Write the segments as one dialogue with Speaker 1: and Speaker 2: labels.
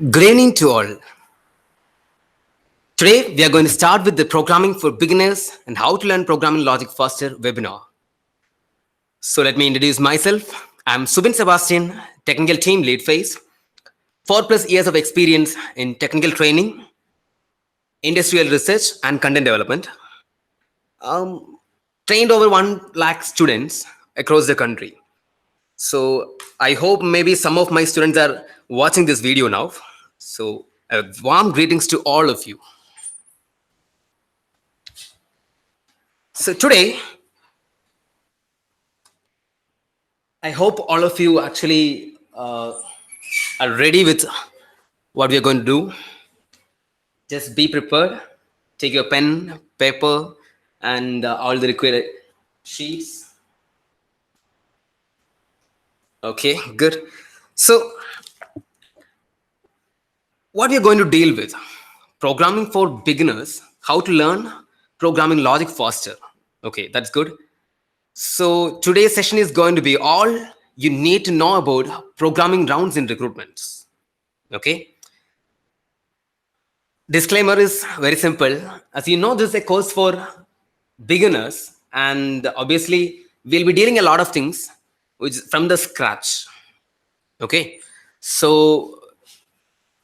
Speaker 1: Good evening to all. Today, we are going to start with the Programming for Beginners and How to Learn Programming Logic Faster webinar. So let me introduce myself. I'm Subin Sebastian, Technical Team Lead Phase. 4+ years of experience in technical training, industrial research, and content development. Trained over 1 lakh students across the country. So I hope maybe some of my students are watching this video now. So a warm greetings to all of you. So today, I hope all of you actually are ready with what we are going to do. Just be prepared. Take your pen, paper, and all the required sheets. Okay, good. So what we are going to deal with, programming for beginners, how to learn programming logic faster. Okay, that's good. So today's session is going to be all you need to know about programming rounds in recruitments. Okay. Disclaimer is very simple. As you know, this is a course for beginners, and obviously we'll be dealing a lot of things which from the scratch. Okay. So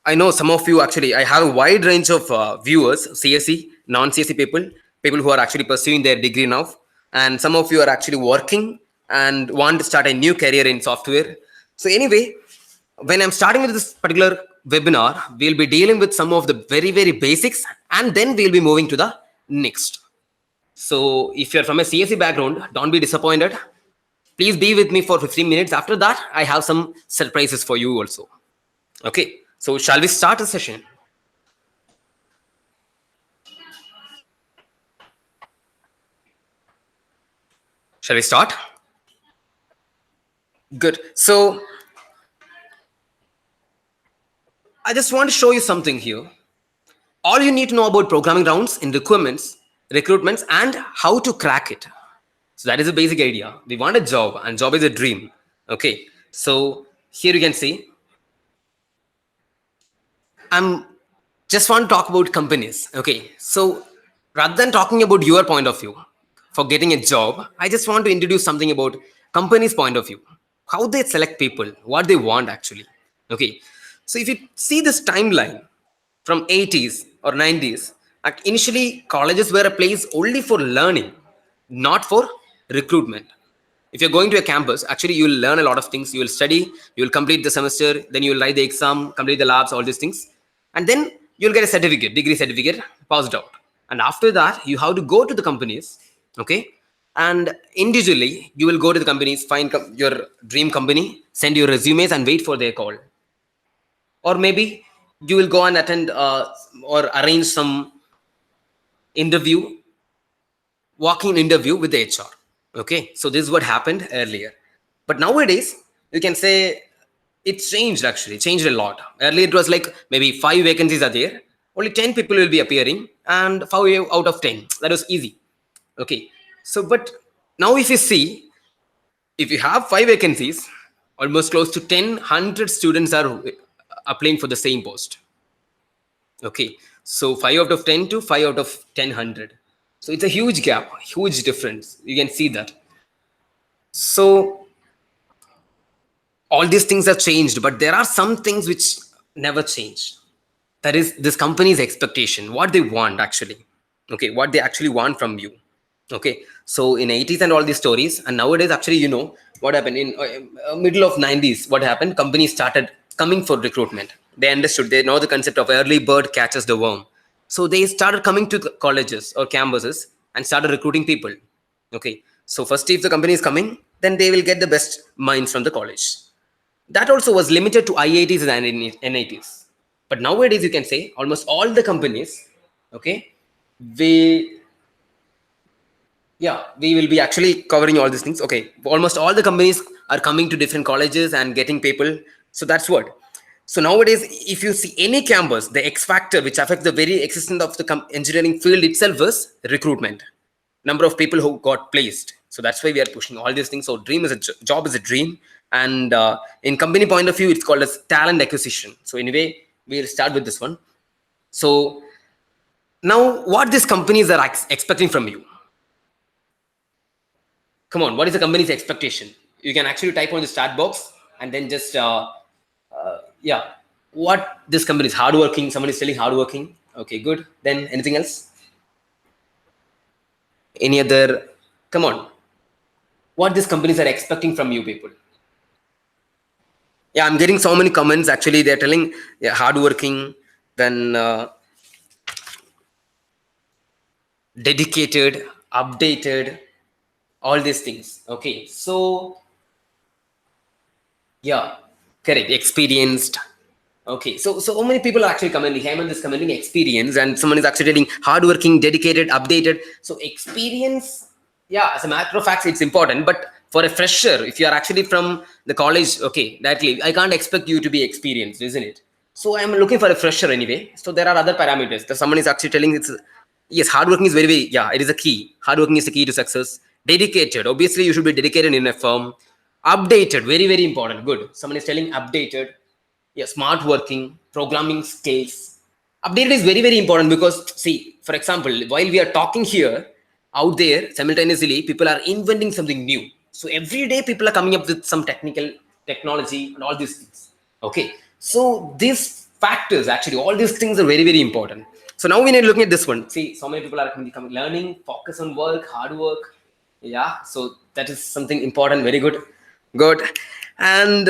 Speaker 1: I know some of you actually, I have a wide range of viewers, CSE, non-CSE people who are actually pursuing their degree now. And some of you are actually working and want to start a new career in software. So anyway, when I'm starting with this particular webinar, we'll be dealing with some of the very, very basics, and then we'll be moving to the next. So if you're from a CSE background, don't be disappointed. Please be with me for 15 minutes. After that, I have some surprises for you also. Okay. So shall we start the session? Shall we start? Good. So I just want to show you something here. All you need to know about programming rounds in recruitments, and how to crack it. So that is a basic idea. We want a job, and job is a dream. Okay. So here you can see, I'm just want to talk about companies. Okay. So rather than talking about your point of view for getting a job, I just want to introduce something about companies' point of view, how they select people, what they want actually. Okay. So if you see this timeline from 80s or 90s, initially colleges were a place only for learning, not for recruitment. If you're going to a campus, actually you will learn a lot of things. You will study, you will complete the semester, then you will write the exam, complete the labs, all these things, and then you'll get a certificate, degree certificate, passed out. And after that, you have to go to the companies, okay, and individually you will go to the companies, find your dream company, send your resumes, and wait for their call. Or maybe you will go and attend or arrange some interview walk-in interview with the HR. Okay, so this is what happened earlier. But nowadays, you can say it's changed actually, changed a lot. Earlier it was like maybe 5 vacancies are there, only 10 people will be appearing, and 5 out of 10. That was easy. Okay, so but now if you see, if you have 5 vacancies, almost close to 1,000 students are applying for the same post. Okay, so 5 out of 10 to 5 out of 1,000. So it's a huge gap, huge difference. You can see that. So all these things have changed, but there are some things which never change. That is this company's expectation, what they want actually. Okay, what they actually want from you. Okay, so in 80s and all these stories, and nowadays actually, what happened in middle of 90s, what happened, companies started coming for recruitment. They understood, they know the concept of early bird catches the worm. So they started coming to colleges or campuses and started recruiting people. Okay, so first if the company is coming, then they will get the best minds from the college. That also was limited to IITs and NITs. But nowadays you can say almost all the companies, okay, we we will be actually covering all these things. Okay, almost all the companies are coming to different colleges and getting people. So that's what. So nowadays, if you see any campus, the X factor which affects the very existence of the engineering field itself is recruitment. Number of people who got placed. So that's why we are pushing all these things. So dream is a job is a dream, and in company point of view, it's called as talent acquisition. So anyway, we'll start with this one. So now, what these companies are expecting from you? Come on, what is the company's expectation? You can actually type on the start box and then just what this company is hardworking. Someone is telling hardworking. Okay, good. Then anything else? Any other? Come on. What these companies are expecting from you people? Yeah, I'm getting so many comments. Actually, they're telling hardworking, then dedicated, updated, all these things. Okay, so yeah, correct. Experienced. Okay, so many people are actually commenting. Hemant is commenting experience, and someone is actually telling hardworking, dedicated, updated. So experience, yeah, as a matter of fact, it's important. But for a fresher, if you are actually from the college, okay, directly, I can't expect you to be experienced, isn't it? So I'm looking for a fresher anyway. So there are other parameters. That someone is actually telling it's yes, hardworking is very, very, yeah, it is a key. Hardworking is the key to success. Dedicated, obviously, you should be dedicated in a firm. Updated, very, very important. Good. Someone is telling updated. Yeah, smart working, programming skills. Updated is very, very important because, see, for example, while we are talking here, out there, simultaneously, people are inventing something new. So every day, people are coming up with some technical technology and all these things. Okay, so these factors, actually, all these things are very, very important. So now we need looking at this one. See, so many people are coming learning, focus on work, hard work. Yeah, so that is something important. Very good, good, and.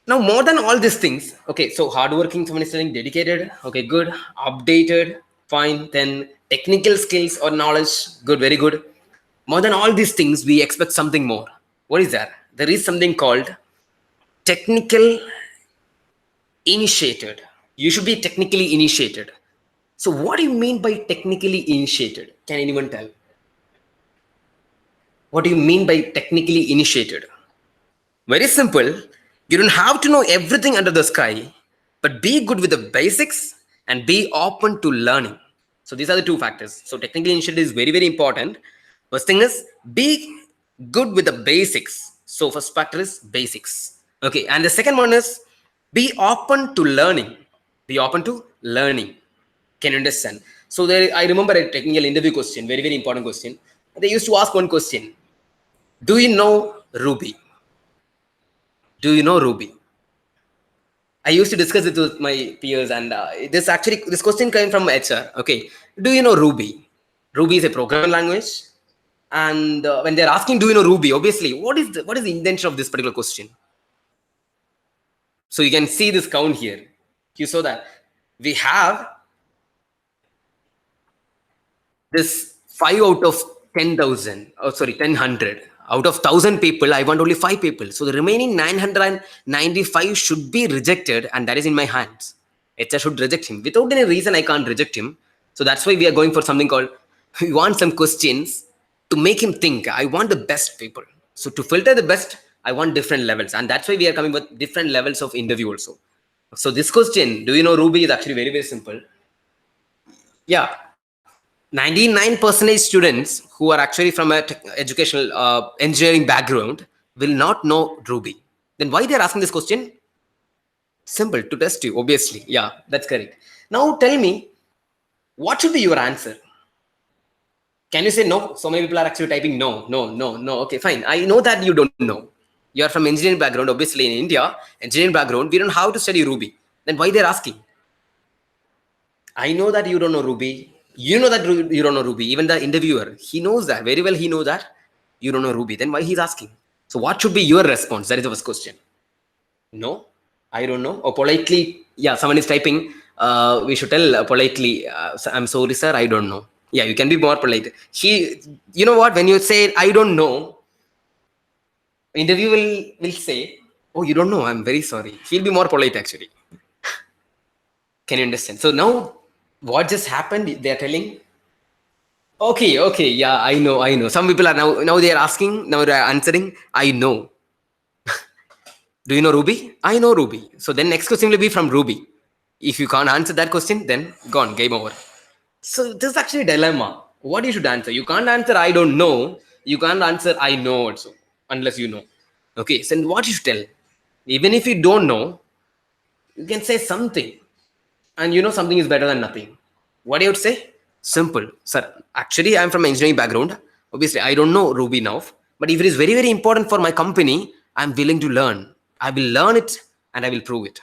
Speaker 1: Now, more than all these things, okay, so hardworking, someone is saying dedicated, okay, good, updated, fine, then technical skills or knowledge, good, very good. More than all these things, we expect something more. What is that? There is something called technical initiated. You should be technically initiated. So, what do you mean by technically initiated? Can anyone tell? What do you mean by technically initiated? Very simple. You don't have to know everything under the sky, but be good with the basics and be open to learning. So these are the two factors. So technical initiative is very, very important. First thing is be good with the basics. So first factor is basics. Okay. And the second one is be open to learning. Be open to learning. Can you understand? So there, I remember a technical interview question, very, very important question. They used to ask one question. Do you know Ruby? Do you know Ruby? I used to discuss it with my peers, and this question came from HR. Okay, do you know Ruby? Ruby is a programming language, and when they're asking, do you know Ruby? Obviously, what is the intention of this particular question? So you can see this count here. You saw that we have this 5 out of 10,000. Oh, sorry, 1,000. Out of 1,000 people, I want only 5 people. So the remaining 995 should be rejected, and that is in my hands. HR should reject him. Without any reason, I can't reject him. So that's why we are going for something called We want some questions to make him think. I want the best people. So to filter the best, I want different levels. And that's why we are coming with different levels of interview also. So this question, do you know Ruby, is actually very, very simple. Yeah. 99% students who are actually from a educational engineering background will not know Ruby. Then why they are asking this question? Simple, to test you, obviously. Yeah, that's correct. Now tell me, what should be your answer? Can you say no? So many people are actually typing no, no, no, no. Okay, fine. I know that you don't know. You are from engineering background. Obviously, in India, engineering background, we don't know how to study Ruby. Then why they're asking? I know that you don't know Ruby. You know that you don't know Ruby. Even the interviewer, he knows that very well. He knows that you don't know Ruby. Then why he's asking? So what should be your response? That is the first question. No, I don't know. Or politely, yeah, someone is typing. We should tell politely. I'm sorry, sir. I don't know. Yeah, you can be more polite. You know what? When you say I don't know, interview will say, oh, you don't know. I'm very sorry. He'll be more polite actually. Can you understand? So now, what just happened? They are telling. Okay, okay, yeah, I know, I know. Some people are now they are asking, now they are answering. I know. Do you know Ruby? I know Ruby. So then next question will be from Ruby. If you can't answer that question, then gone, game over. So this is actually a dilemma. What you should answer? You can't answer I don't know. You can't answer I know also, unless you know. Okay, so then what you should tell? Even if you don't know, you can say something. And you know something is better than nothing. What do you would say? Simple. Sir, actually I'm from engineering background. Obviously, I don't know Ruby now. But if it is very, very important for my company, I'm willing to learn. I will learn it and I will prove it.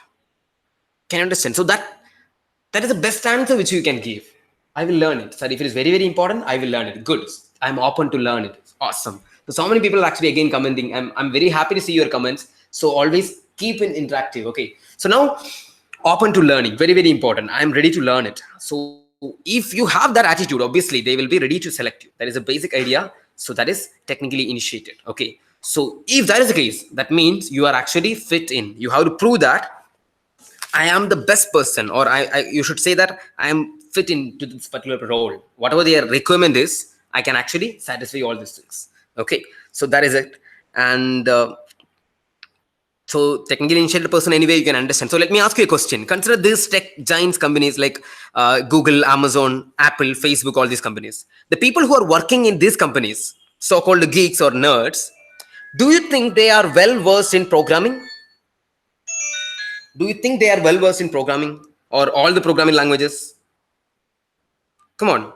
Speaker 1: Can you understand? So that is the best answer which you can give. I will learn it. Sir, if it is very, very important, I will learn it. Good. I'm open to learn it. Awesome. So many people are actually again commenting. I'm very happy to see your comments. So always keep it interactive. Okay. So now open to learning. Very, very important. I'm ready to learn it. So if you have that attitude, obviously they will be ready to select you. That is a basic idea. So that is technically initiated. Okay. So if that is the case, that means you are actually fit in. You have to prove that I am the best person, or you should say that I am fit into this particular role. Whatever their requirement is, I can actually satisfy all these things. Okay, so that is it. And so technically initiated person, anyway, you can understand. So let me ask you a question. Consider these tech giants companies like Google, Amazon, Apple, Facebook, all these companies. The people who are working in these companies, so-called geeks or nerds, do you think they are well versed in programming? Do you think they are well versed in programming or all the programming languages? Come on.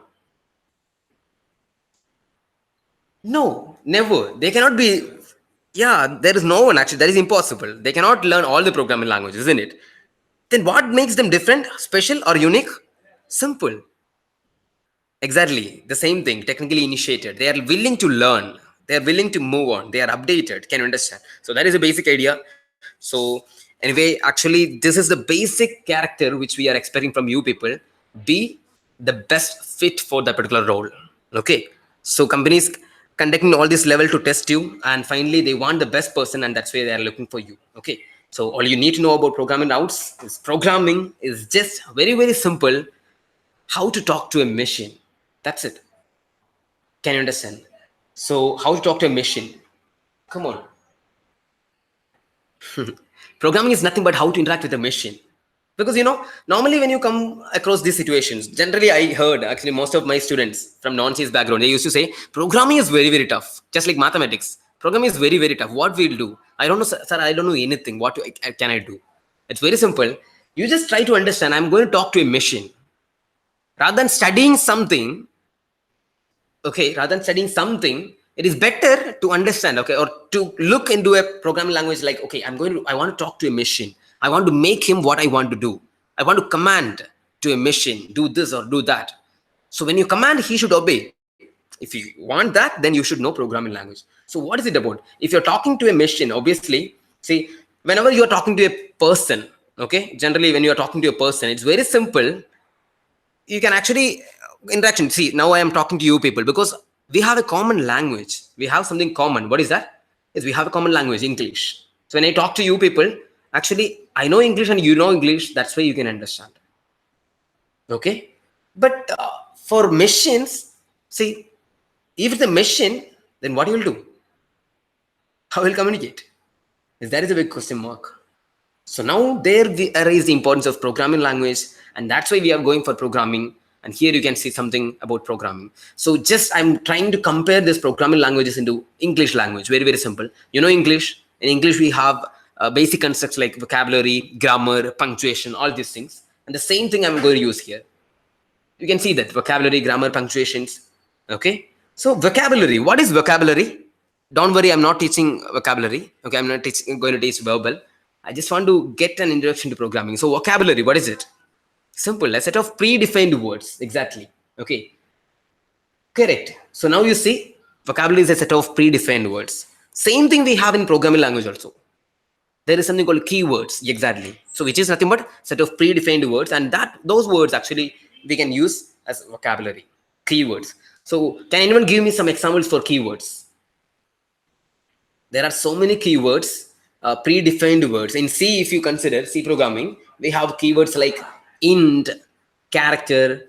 Speaker 1: No, never. They cannot be. Yeah, there is no one actually. That is impossible. They cannot learn all the programming languages, isn't it? Then what makes them different, special, or unique? Simple. Exactly. The same thing, technically initiated. They are willing to learn. They are willing to move on. They are updated. Can you understand? So that is a basic idea. So anyway, actually, this is the basic character which we are expecting from you people. Be the best fit for the particular role. Okay. So companies conducting all this level to test you, and finally they want the best person, and that's why they are looking for you. Okay. So all you need to know about programming routes is programming is just very, very simple. How to talk to a machine. That's it. Can you understand? So how to talk to a machine? Come on. Programming is nothing but how to interact with a machine. Because normally when you come across these situations, generally I heard actually most of my students from non-CS background, they used to say programming is very, very tough. Just like mathematics. Programming is very, very tough. What we'll do? I don't know, sir, I don't know anything. Can I do? It's very simple. You just try to understand. I'm going to talk to a machine. Rather than studying something, okay, rather than studying something, it is better to understand, okay, or to look into a programming language like, okay, I want to talk to a machine. I want to make him what I want to do. I want to command to a machine, do this or do that. So when you command, he should obey. If you want that, then you should know programming language. So what is it about? If you're talking to a machine, obviously, see, whenever you're talking to a person, okay, generally when you're talking to a person, it's very simple. You can actually interaction. See, now I am talking to you people because we have a common language. We have something common. What is that? Is we have a common language, English. So when I talk to you people, actually I know English and you know English. That's why you can understand. Okay, but for machines, See, if it's a machine, then what you will do? How will communicate? That is a big question mark. So now there we arise the importance of programming language, and that's why we are going for programming. And here you can see something about programming. So just I'm trying to compare this programming languages into English language. Very, very simple. You know English. In English we have basic constructs like vocabulary, grammar, punctuation, all these things. And the same thing I'm going to use here. You can see that vocabulary, grammar, punctuations. Okay. So vocabulary. What is vocabulary? Don't worry, I'm not teaching vocabulary. Okay, I'm not going to teach verbal. I just want to get an introduction to programming. So vocabulary, what is it? Simple, a set of predefined words. Exactly. Okay. Correct. So now you see, vocabulary is a set of predefined words. Same thing we have in programming language also. There is something called keywords. Exactly. So which is nothing but set of predefined words, and that those words actually we can use as vocabulary. Keywords. So can anyone give me some examples for keywords? There are so many keywords, predefined words. In C, if you consider C programming, we have keywords like int, character,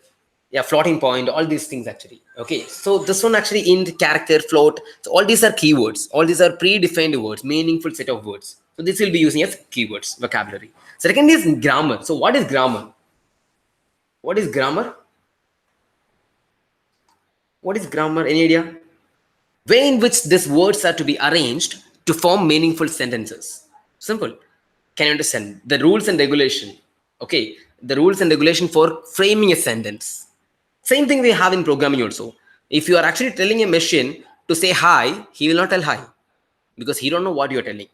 Speaker 1: yeah, floating point, all these things actually. Okay, so this one actually int, character, float. So all these are keywords. All these are predefined words, meaningful set of words. So this will be using as keywords, vocabulary. Second is grammar. So what is grammar? What is grammar? What is grammar? Any idea? Way in which these words are to be arranged to form meaningful sentences. Simple. Can you understand? The rules and regulation. Okay. The rules and regulation for framing a sentence. Same thing we have in programming also. If you are actually telling a machine to say hi, he will not tell hi because he don't know what you're telling.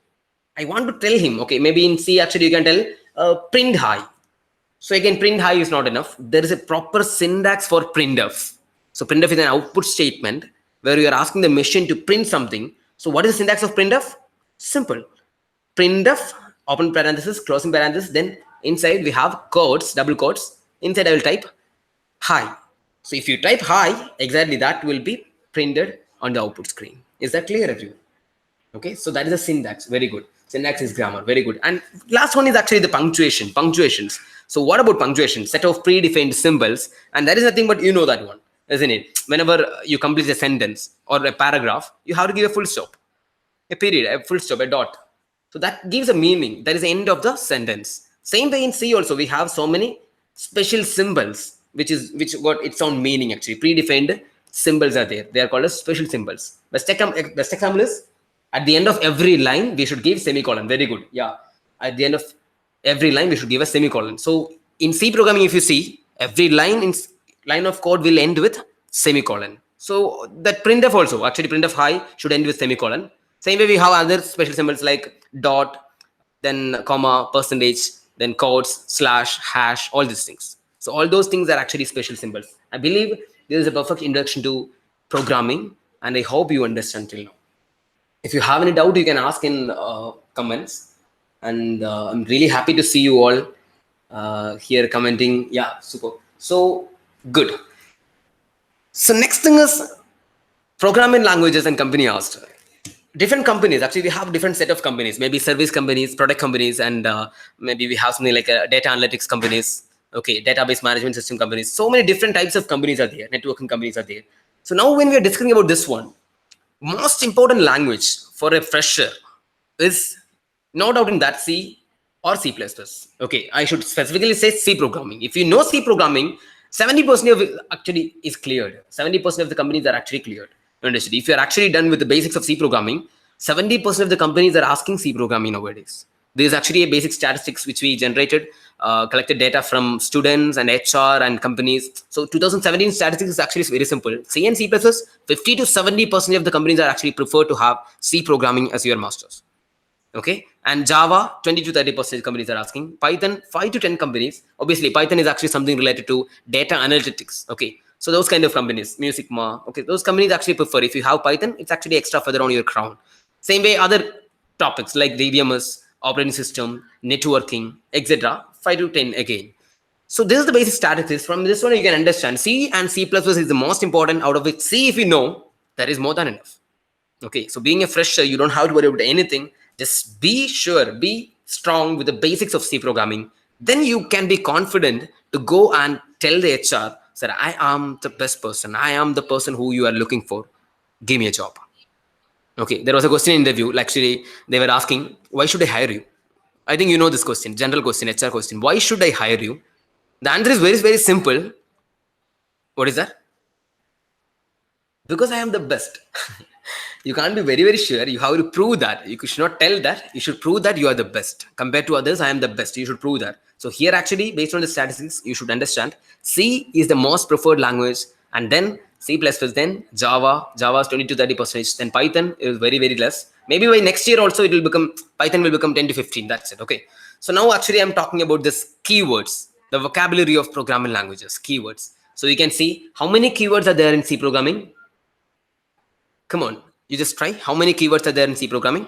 Speaker 1: I want to tell him, okay, maybe in C actually you can tell print hi. So again, print hi is not enough. There is a proper syntax for printf. So printf is an output statement where you are asking the machine to print something. So what is the syntax of printf? Simple. Printf, open parenthesis, closing parenthesis, then inside we have quotes, double quotes. Inside I will type hi. So if you type hi, exactly that will be printed on the output screen. Is that clear everyone? Okay, so that is the syntax. Very good. Syntax is grammar. Very good. And last one is actually the punctuation. Punctuations. So what about punctuation? Set of predefined symbols, and that is nothing but you know that one, isn't it? Whenever you complete a sentence or a paragraph, you have to give a full stop, a period, a full stop, a dot. So that gives a meaning. That is the end of the sentence. Same way in C also, we have so many special symbols, which got its own meaning actually. Predefined symbols are there. They are called as special symbols. Best example is at the end of every line, we should give semicolon. Very good. Yeah. At the end of every line, we should give a semicolon. So in C programming, if you see, every line of code will end with semicolon. So that printf also, actually printf hi should end with semicolon. Same way we have other special symbols like dot, then comma, percentage, then quotes, slash, hash, all these things. So all those things are actually special symbols. I believe this is a perfect introduction to programming, and I hope you understand till now. If you have any doubt, you can ask in comments, and I'm really happy to see you all here commenting. Yeah, super. So good. So next thing is programming languages and company asked. Different companies, actually we have different set of companies, maybe service companies, product companies, and maybe we have something like data analytics companies, okay, database management system companies. So many different types of companies are there, networking companies are there. So now when we are discussing about this one, most important language for a fresher is no doubt in that C or C++. Okay, I should specifically say C programming. If you know C programming, 70% of it actually is cleared. 70% of the companies are actually cleared. Understood? If you're actually done with the basics of C programming, 70% of the companies are asking C programming nowadays. There is actually a basic statistics which we generated, collected data from students and HR and companies. So 2017 statistics is actually very simple. C and C++, 50 to 70% of the companies are actually prefer to have C programming as your masters. Okay, and Java, 20 to 30% companies are asking. Python, 5 to 10 companies. Obviously, Python is actually something related to data analytics. Okay, so those kind of companies, Musicma, okay, those companies actually prefer. If you have Python, it's actually extra feather on your crown. Same way, other topics like DBMS, operating system, networking, etc. 5 to 10 again. So this is the basic statistics. From this one, you can understand C and C++ is the most important. Out of which C, if you know, that is more than enough. Okay, so being a fresher, you don't have to worry about anything. Just be sure, be strong with the basics of C programming. Then you can be confident to go and tell the HR Said, I am the best person. I am the person who you are looking for. Give me a job. Okay, there was a question in interview. Like, actually, they were asking, why should I hire you? I think you know this question, general question, HR question. Why should I hire you? The answer is very, very simple. What is that? Because I am the best. You can't be very, very sure. You have to prove that. You should not tell that. You should prove that you are the best. Compared to others, I am the best. You should prove that. So here actually, based on the statistics, you should understand C is the most preferred language, and then C++, then Java. Java is 20 to 30%. Then Python is very, very less. Maybe by next year also it will become, Python will become 10 to 15. That's it. Okay. So now actually I'm talking about this keywords, the vocabulary of programming languages, keywords. So you can see how many keywords are there in C programming. Come on, you just try. How many keywords are there in C programming?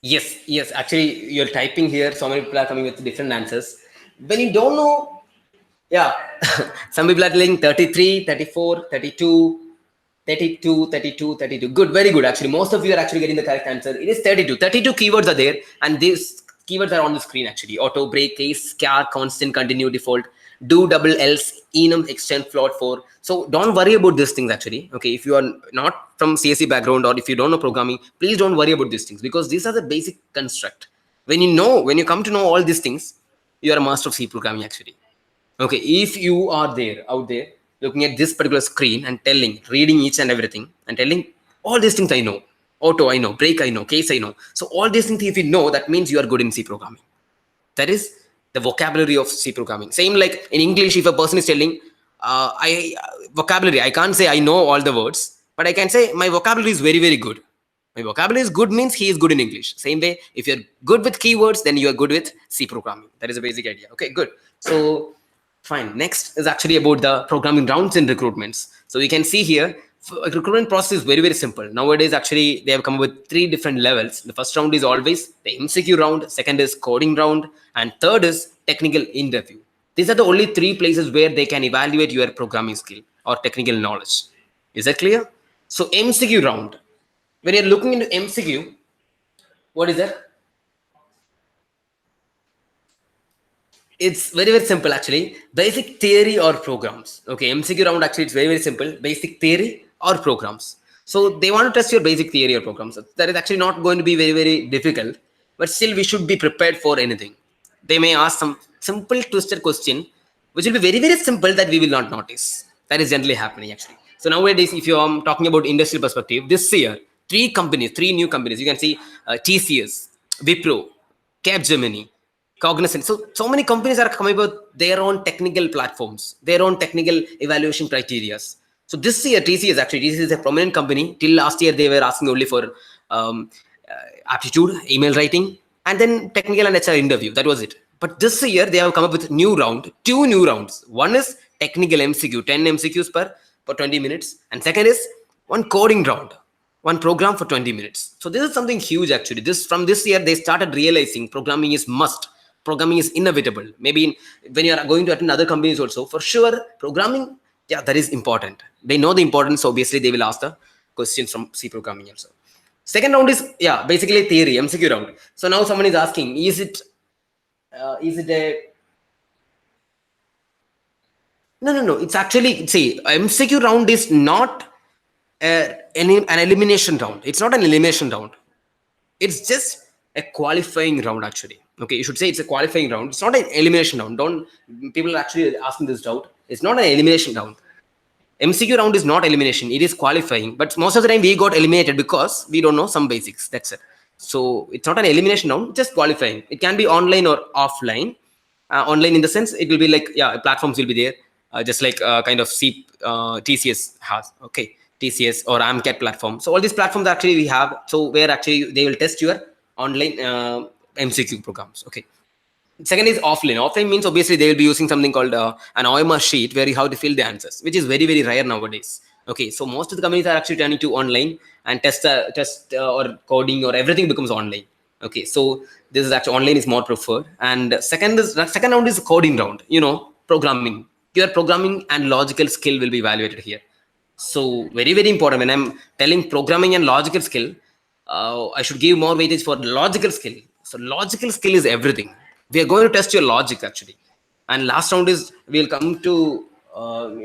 Speaker 1: Yes, yes. Actually, you're typing here. So many people are coming with different answers. When you don't know, yeah, some people are telling 33, 34, 32, 32, 32, 32. Good, very good. Actually, most of you are actually getting the correct answer. It is 32. 32 keywords are there, and these keywords are on the screen actually. Auto, break, case, char, constant, continue, default, do, double, else, enum, extend, float, for. So don't worry about these things actually. Okay, if you are not from CSE background or if you don't know programming, please don't worry about these things because these are the basic construct. When you come to know all these things, you are a master of C programming actually. Okay, if you are there out there looking at this particular screen and telling, reading each and everything and telling all these things I know, auto I know, break I know, case I know. So all these things if you know, that means you are good in C programming. That is the vocabulary of C programming. Same like in English, if a person is telling, vocabulary, I can't say I know all the words, but I can say my vocabulary is very, very good. My vocabulary is good means he is good in English. Same way, if you're good with keywords, then you are good with C programming. That is a basic idea. Okay, good. So fine. Next is actually about the programming rounds and recruitments. So you can see here, recruitment process is very, very simple. Nowadays, actually, they have come up with 3 different levels. The first round is always the MCQ round, second is coding round, and third is technical interview. These are the only 3 places where they can evaluate your programming skill or technical knowledge. Is that clear? So MCQ round. When you're looking into MCQ, what is that? It's very, very simple actually. Basic theory or programs. Okay, MCQ round actually it's very, very simple. Basic theory or programs. So they want to test your basic theory or programs. That is actually not going to be very, very difficult, but still we should be prepared for anything. They may ask some simple twisted question which will be very, very simple that we will not notice. That is generally happening actually. So nowadays, if you are talking about industrial perspective, this year 3 new companies you can see, TCS, Wipro, Capgemini, Cognizant. So many companies are coming up with their own technical platforms, their own technical evaluation criteria. So this year, TCS is a prominent company. Till last year, they were asking only for aptitude, email writing, and then technical and HR interview. That was it. But this year, they have come up with new round, 2 new rounds. One is technical MCQ, 10 MCQs per 20 minutes, and second is one coding round, one program for 20 minutes. So this is something huge actually. From this year they started realizing programming is must, programming is inevitable. Maybe when you are going to attend other companies also, for sure programming, yeah, that is important. They know the importance, so obviously they will ask the questions from C programming also. Second round is, yeah, basically theory, MCQ round. So now someone is asking, is it a, no, it's actually, see, MCQ round is not an elimination round. It's not an elimination round. It's just a qualifying round actually. Okay, you should say it's a qualifying round. It's not an elimination round. Don't, people are actually asking this doubt. It's not an elimination round. MCQ round is not elimination. It is qualifying. But most of the time we got eliminated because we don't know some basics. That's it. So it's not an elimination round, just qualifying. It can be online or offline. Online in the sense it will be like, yeah, platforms will be there, just like kind of TCS has. Okay, TCS or AMCAT platform. So all these platforms actually we have. So where actually they will test your online MCQ programs. Okay. Second is offline. Offline means obviously they will be using something called an OMR sheet where you have to fill the answers, which is very, very rare nowadays. Okay, so most of the companies are actually turning to online and test or coding or everything becomes online. Okay, so this is actually online is more preferred. And second round is coding round. Programming. Your programming and logical skill will be evaluated here. So very, very important. When I'm telling programming and logical skill, I should give more weightage for logical skill. So logical skill is everything. We are going to test your logic actually. And last round is we'll come to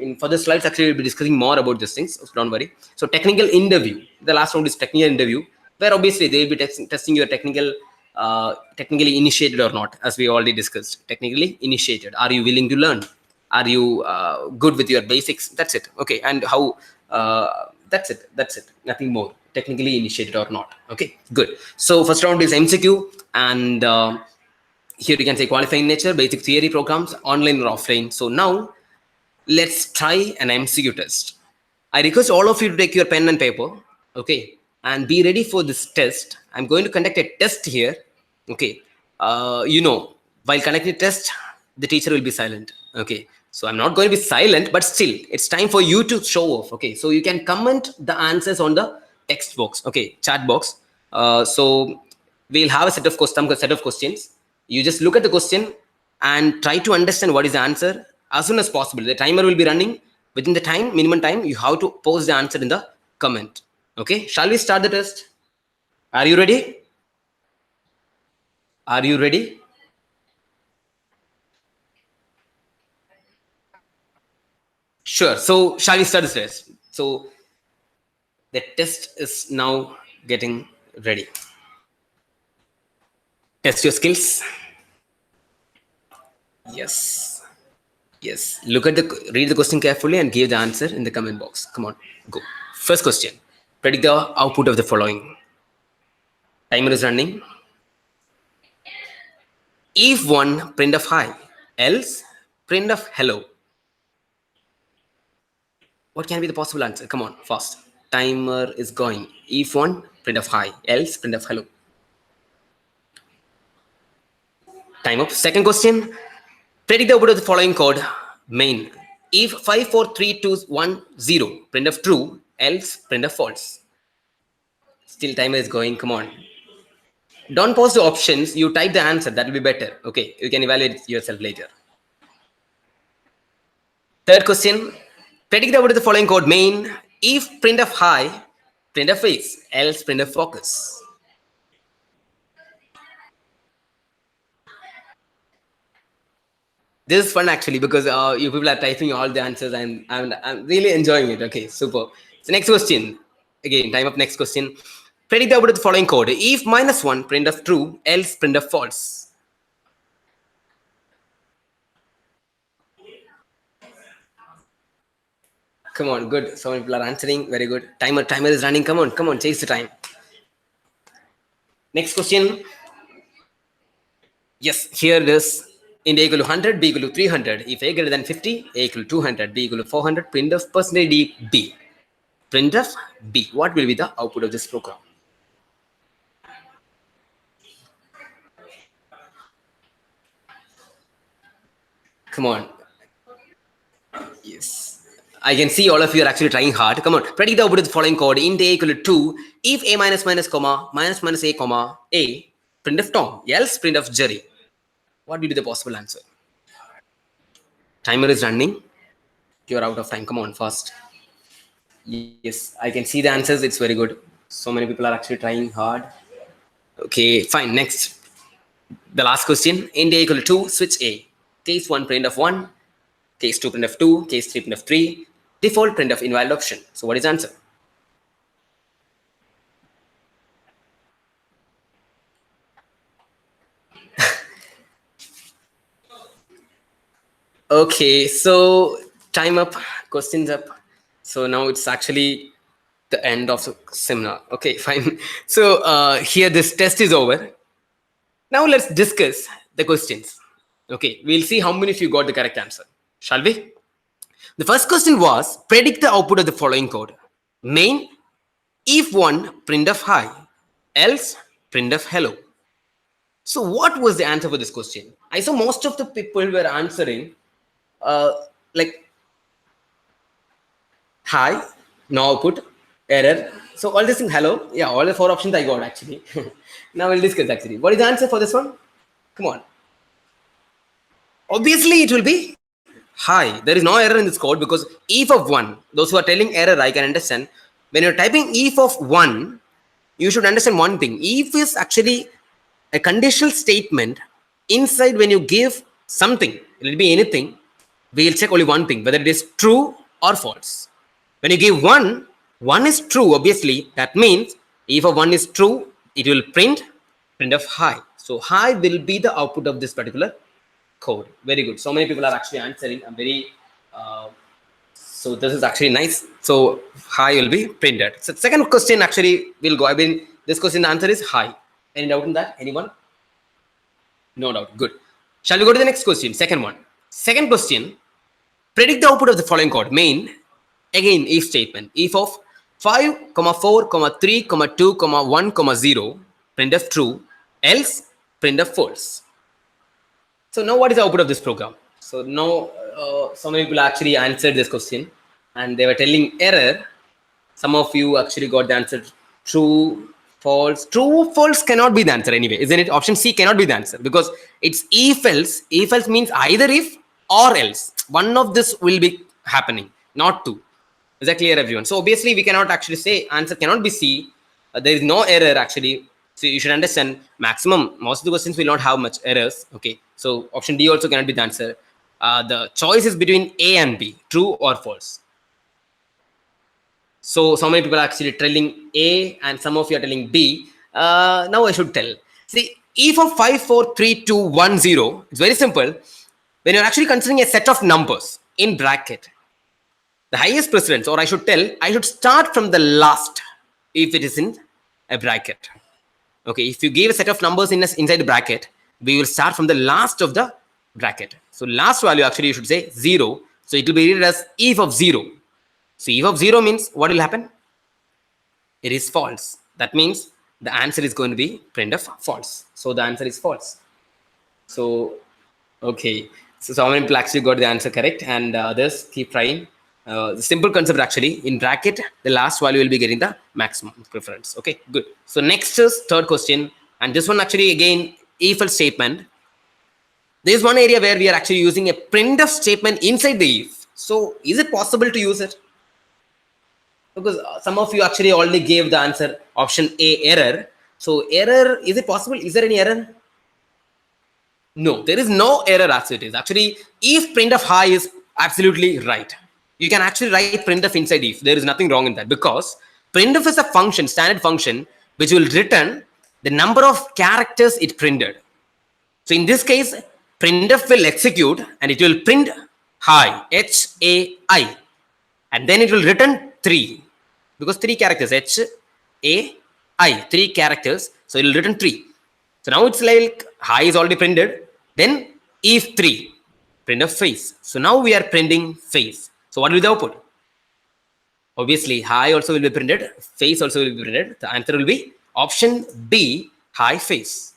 Speaker 1: in further slides. Actually, we'll be discussing more about these things. So don't worry. So technical interview. The last round is technical interview, where obviously they will be testing your technical, technically initiated or not, as we already discussed. Technically initiated. Are you willing to learn? Are you good with your basics? That's it. Okay. And how? That's it. That's it. Nothing more. Technically initiated or not. Okay. Good. So first round is MCQ and. Here you can say qualifying nature, basic theory programs, online or offline. So now let's try an MCQ test. I request all of you to take your pen and paper, okay, and be ready for this test. I'm going to conduct a test here, okay. While conducting a test, the teacher will be silent, okay. So I'm not going to be silent, but still, it's time for you to show off, okay. So you can comment the answers on the text box, okay, chat box. So we'll have a set of questions. You just look at the question and try to understand what is the answer as soon as possible. The timer will be running. Within the minimum time, you have to post the answer in the comment. Okay, shall we start the test? Are you ready? Are you ready? Sure. So shall we start the test? So the test is now getting ready. Test your skills. Yes. Yes. Read the question carefully and give the answer in the comment box. Come on, go. First question. Predict the output of the following. Timer is running. If one, printf hi, else printf hello. What can be the possible answer? Come on, fast. Timer is going. If one, printf hi, else printf hello. Time up. Second question. Predict the output of the following code. Main. If 54321 printf true, else printf false. Still timer is going. Come on. Don't post the options. You type the answer. That will be better. Okay. You can evaluate yourself later. Third question. Predict the output of the following code. Main. If printf hi, printf is, else printf focus. This is fun actually because you people are typing all the answers and I'm really enjoying it. Okay, super. So next question. Again, time up. Next question. Predict the output of the following code. If -1, printf true, else printf false. Come on, good. So many people are answering. Very good. Timer is running. Come on, chase the time. Next question. Yes, here it is. Int A equal to 100, B equal to 300. If A greater than 50, A equal to 200, B equal to 400. Printf percentage D B. Printf B. What will be the output of this program? Come on. Yes. I can see all of you are actually trying hard. Come on. Predict the output of the following code. Int A equal to 2. If A minus minus comma minus minus A comma A. Printf Tom. Else printf Jerry. What will be the possible answer? Timer is running. You're out of time. Come on, fast. Yes, I can see the answers. It's very good. So many people are actually trying hard. Okay, fine. Next. The last question. Int A equal to 2. Switch A. Case 1 printf 1. Case 2 printf 2. Case 3 printf 3. Default printf invalid option. So what is the answer? Okay, so time up, questions up. So now it's actually the end of the seminar. Okay, fine. So here this test is over. Now let's discuss the questions. Okay, we'll see how many of you got the correct answer. Shall we? The first question was, predict the output of the following code. Main, if one, printf hi, else printf hello. So what was the answer for this question? I saw most of the people were answering like hi, no output, error. So all this thing, hello. Yeah, all the 4 options I got actually. Now we'll discuss actually. What is the answer for this one? Come on. Obviously it will be hi. There is no error in this code because if of 1, those who are telling error, I can understand. When you're typing if of 1, you should understand one thing. If is actually a conditional statement inside when you give something, it will be anything, we'll check only one thing, whether it is true or false. When you give one is true, obviously, that means if a 1 is true, it will print of high. So high will be the output of this particular code. Very good. So many people are actually answering. I'm very so this is actually nice. So high will be printed. So second question actually will go. I mean, this question the answer is high. Any doubt in that? Anyone? No doubt. Good. Shall we go to the next question? Second one. Second question. Predict the output of the following code. Main. Again, if statement. If of 5, 4, 3, 2, 1, 0. Printf true. Else printf false. So now what is the output of this program? So now so many people actually answered this question and they were telling error. Some of you actually got the answer true, false. True, false cannot be the answer anyway, isn't it? Option C cannot be the answer because it's if else. If else means either if or else. One of this will be happening, not two. Is that clear, everyone? So obviously we cannot actually say answer cannot be C. There is no error actually. So you should understand maximum, most of the questions will not have much errors. Okay. So option D also cannot be the answer. The choice is between A and B, true or false. So many people are actually telling A and some of you are telling B. Now I should tell. See, if of 5, 4, 3, 2, 1, 0, it's very simple. When you're actually considering a set of numbers in bracket, the highest precedence, or I should tell, I should start from the last if it is in a bracket. Okay, if you give a set of numbers inside the bracket, we will start from the last of the bracket. So last value actually you should say 0. So it will be read as if of 0. So if of 0 means what will happen? It is false. That means the answer is going to be printf false. So the answer is false. So okay, so how many people actually got the answer correct and others keep trying. The simple concept actually in bracket the last value will be getting the maximum preference. Okay, good. So next is third question, and this one actually again if else statement. There is one area where we are actually using a printf statement inside the if. So is it possible to use it? Because some of you actually already gave the answer option A, error. So error, is it possible? Is there any error? No, there is no error as it is. Actually, if printf high is absolutely right. You can actually write printf inside if. There is nothing wrong in that because printf is a function, standard function, which will return the number of characters it printed. So in this case, printf will execute and it will print high, H-A-I, and then it will return 3 because 3 characters, H-A-I, 3 characters. So it will return 3. So now it's like high is already printed. Then if 3, printf face. So now we are printing face. So what will be the output? Obviously, high also will be printed, face also will be printed. The answer will be option B, high face.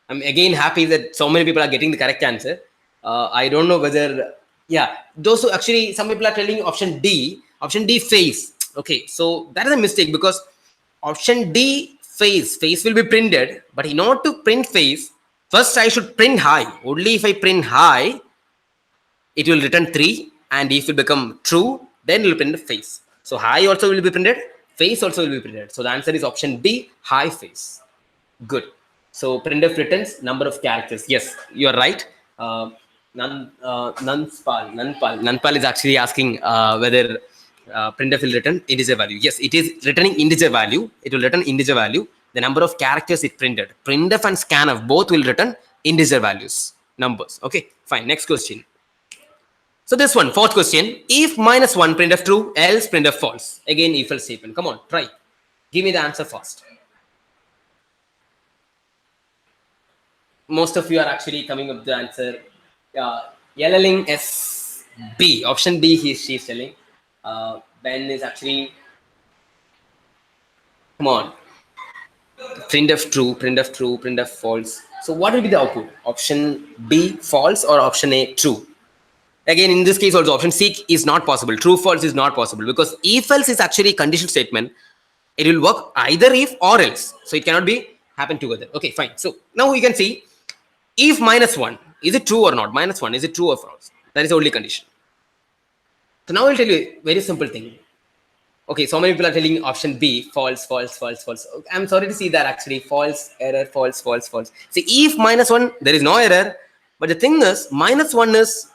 Speaker 1: I'm again happy that so many people are getting the correct answer. I don't know whether, yeah, those who actually, some people are telling option D face. Okay, so that is a mistake because option D face will be printed, but in order to print face, first I should print high. Only if I print high, it will return 3, and if it become true, then it will print face. So high also will be printed, face also will be printed. So the answer is option B, high face. Good. So printf returns number of characters. Yes, you are right. Nanpal is actually asking whether printf will return integer value. Yes, it is returning integer value. It will return integer value. The number of characters it printed. Printf and scanf both will return integer values, numbers. Okay, fine. Next question. So this one, fourth question. If -1 printf true, else printf false. Again, if else statement. Come on, try. Give me the answer first. Most of you are actually coming up with the answer. LLing SB. Option B, she's telling. Ben is actually. Come on. Printf true, printf false. So what will be the output? Option B, false, or option A, true? Again, in this case also option C is not possible. True, false is not possible because if else is actually a conditional statement. It will work either if or else. So it cannot be happen together. Okay, fine. So now you can see if -1, is it true or not? -1, is it true or false? That is the only condition. So now I'll tell you a very simple thing. Okay, so many people are telling option B, false, false, false, false. I'm sorry to see that actually. False, error, false, false, false. See, if -1, there is no error. But the thing is, -1 is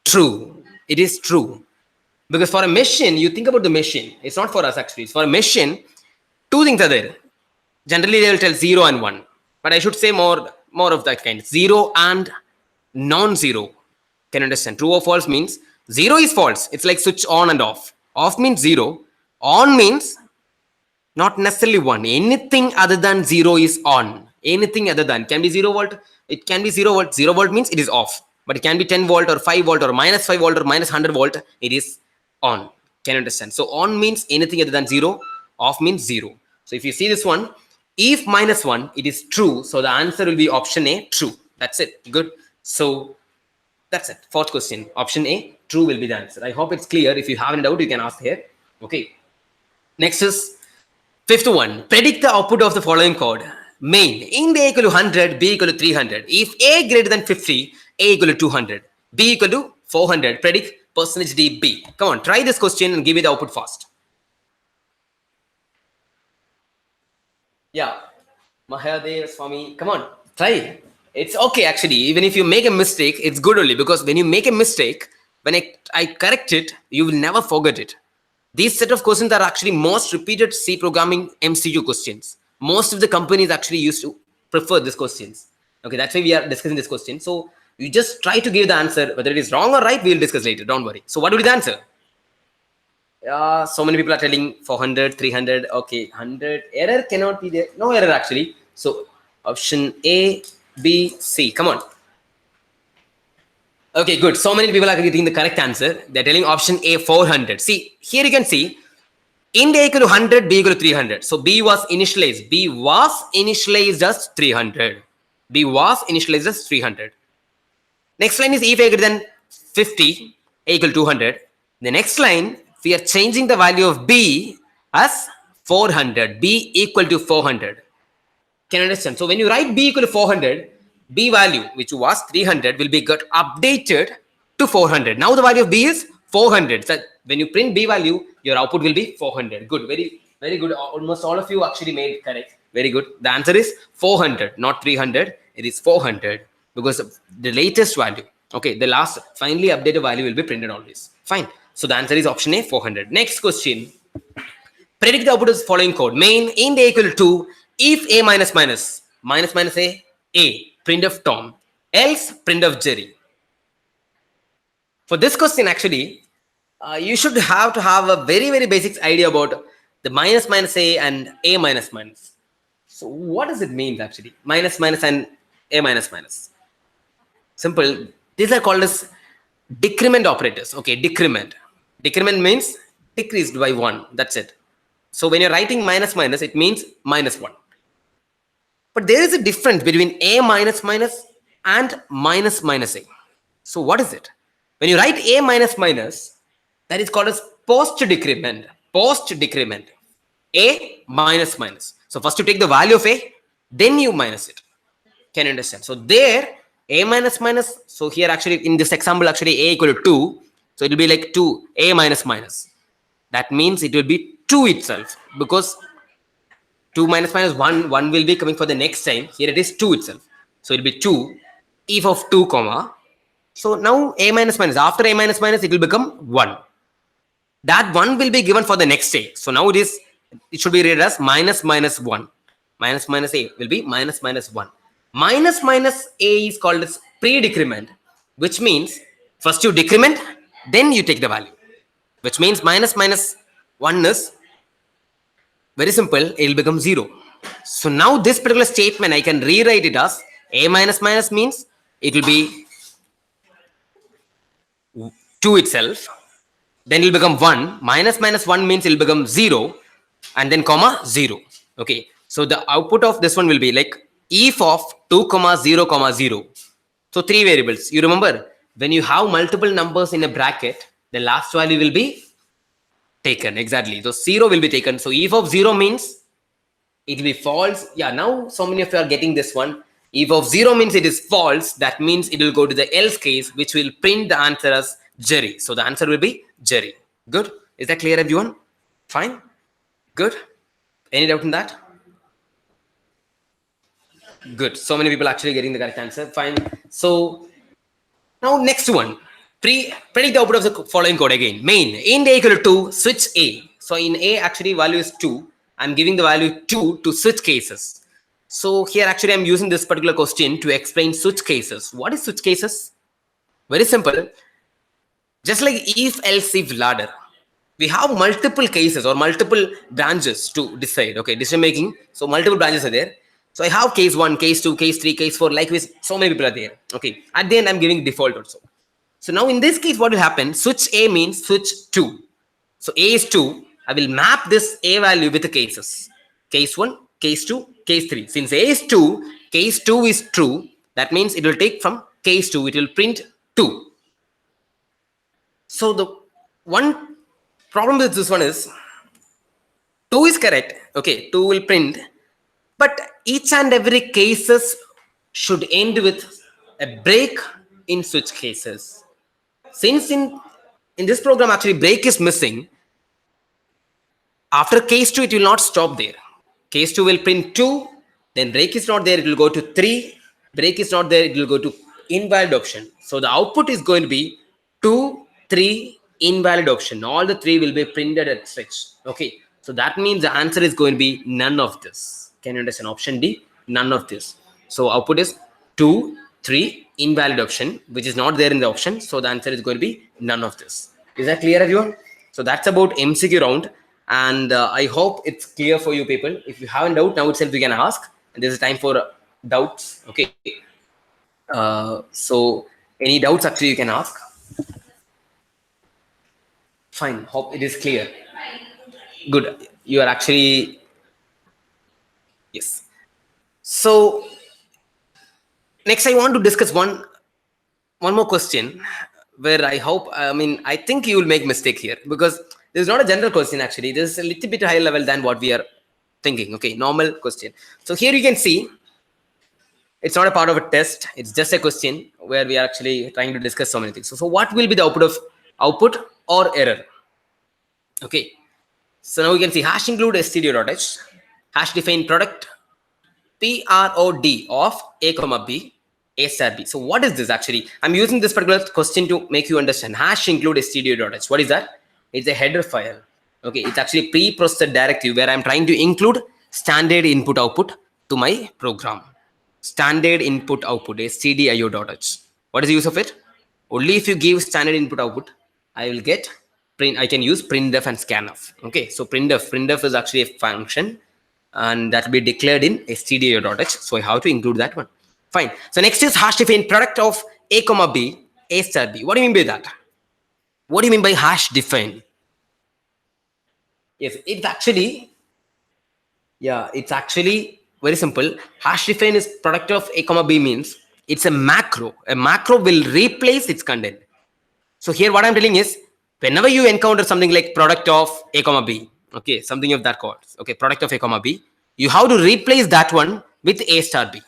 Speaker 1: true. It is true. Because for a machine, you think about the machine. It's not for us actually. It's for a machine. Two things are there. Generally, they will tell 0 and 1. But I should say more of that kind. 0 and non-zero. Can you understand? True or false means 0 is false. It's like switch on and off. Off means 0. On means not necessarily 1. Anything other than 0 is on. Anything other than. Can be 0 volt. It can be 0 volt. 0 volt means it is off. But it can be 10 volt or 5 volt or -5 volt or -100 volt. It is on. Can you understand? So on means anything other than 0. Off means 0. So if you see this one, if -1, it is true. So the answer will be option A, true. That's it. Good. So that's it. Fourth question. Option A, true will be the answer. I hope it's clear. If you have any doubt, you can ask here. Okay. Next is fifth one. Predict the output of the following code. Main. Int A equal to 100, B equal to 300. If A greater than 50, A equal to 200. B equal to 400. Predict %dB. Come on, try this question and give me the output fast. Yeah. Mahadev Swami. Come on, try. It's okay actually. Even if you make a mistake, it's good only because when you make a mistake, when I correct it, you will never forget it. These set of questions are actually most repeated C programming MCQ questions. Most of the companies actually used to prefer these questions. Okay, that's why we are discussing this question. So you just try to give the answer. Whether it is wrong or right, we'll discuss later. Don't worry. So what will be the answer? So many people are telling 400, 300. Okay, 100. Error cannot be there. No error actually. So option A, B, C. Come on. Okay, good. So many people are getting the correct answer. They're telling option A, 400. See, here you can see int A equal to 100, B equal to 300. So B was initialized. B was initialized as 300. B was initialized as 300. Next line is if A greater than 50, A equal to 200. The next line, we are changing the value of B as 400. B equal to 400. Can you understand? So when you write B equal to 400, B value, which was 300, will be got updated to 400. Now the value of B is 400. So when you print B value, your output will be 400. Good. Very, very good. Almost all of you actually made correct. Very good. The answer is 400, not 300. It is 400 because of the latest value. Okay. The last finally updated value will be printed always. Fine. So the answer is option A, 400. Next question. Predict the output of the following code. Main int A equal to 2. If A minus minus A, printf Tom, else printf Jerry. For this question, actually, you should have to have a very, very basic idea about the minus A and A minus minus. So what does it mean actually? Minus and A minus minus. Simple. These are called as decrement operators. Okay, decrement. Decrement means decreased by 1. That's it. So when you're writing minus, it means -1. But there is a difference between A minus and minus A. So what is it? When you write A minus, that is called as post decrement. Post decrement. A minus. So first you take the value of A, then you minus it. Can you understand? So there, A minus. So here actually in this example, actually A equal to 2. So it will be like 2, A minus. That means it will be 2 itself because 2 minus 1 will be coming for the next time. Here it is 2 itself. So it will be 2 if of 2 comma. So now A minus. After A minus, it will become 1. That 1 will be given for the next day. So now it should be read as minus 1. Minus A will be minus 1. Minus A is called as pre-decrement, which means first you decrement, then you take the value. Which means minus 1 is very simple, it will become 0. So now this particular statement, I can rewrite it as A minus means it will be 2 itself. Then it will become 1. Minus 1 means it will become 0. And then comma 0. Okay. So the output of this one will be like if of 2 comma 0 comma 0. So 3 variables. You remember when you have multiple numbers in a bracket, the last value will be taken. Exactly. So 0 will be taken. So if of 0 means it will be false. Yeah, now so many of you are getting this one. If of 0 means it is false, that means it will go to the else case, which will print the answer as Jerry. So the answer will be Jerry. Good. Is that clear, everyone? Fine. Good. Any doubt in that? Good. So many people actually getting the correct answer. Fine. So now next one. Predict the output of the following code again. Main int a equal to switch a. So in a actually value is 2. I'm giving the value 2 to switch cases. So here actually I'm using this particular question to explain switch cases. What is switch cases? Very simple. Just like if else if ladder, we have multiple cases or multiple branches to decide. Okay, decision making. So multiple branches are there. So I have case 1, case 2, case 3, case 4, like with so many people are there. Okay, at the end I'm giving default also. So now in this case, what will happen? Switch A means switch 2. So A is 2. I will map this A value with the cases. Case 1, case 2, case 3. Since A is 2, case 2 is true. That means it will take from case 2. It will print 2. So the one problem with this one is 2 is correct. Okay, 2 will print. But each and every cases should end with a break in switch cases. Since in this program actually break is missing, after case 2 it will not stop there. Case 2 will print 2, then break is not there, it will go to 3, break is not there, it will go to invalid option. So the output is going to be 2, 3, invalid option. All the 3 will be printed at switch. Okay, so that means the answer is going to be none of this. Can you understand? Option D, none of this. So output is 2, 3, invalid option, which is not there in the option. So the answer is going to be none of this. Is that clear, everyone? So that's about MCQ round. And I hope it's clear for you people. If you have a doubt, now itself you can ask. And there's a time for doubts. Okay. So any doubts actually you can ask. Fine. Hope it is clear. Good. You are actually, yes. So next I want to discuss one more question where I think you will make mistake here, because this is not a general question actually. This is a little bit higher level than what we are thinking. Okay, normal question. So here you can see it's not a part of a test. It's just a question where we are actually trying to discuss so many things. So what will be the output or error? Okay. So now you can see hash include stdio.h, hash define product PROD of A comma B, A star B. So what is this actually? I'm using this particular question to make you understand. Hash include stdio.h. What is that? It's a header file. Okay, it's actually pre-processed directive where I'm trying to include standard input output to my program. Standard input output stdio.h. What is the use of it? Only if you give standard input output, I will get print. I can use printf and scanf. Okay, so printf is actually a function, and that will be declared in stdio.h. So I have to include that one. Fine. So next is hash define product of A comma B, A star B. What do you mean by that? What do you mean by hash define? Yes, it's actually very simple. Hash define is product of A comma B means it's a macro. A macro will replace its content. So here what I'm telling is, whenever you encounter something like product of A comma B, okay, something of that code, okay, product of A comma B, you have to replace that one with A star B.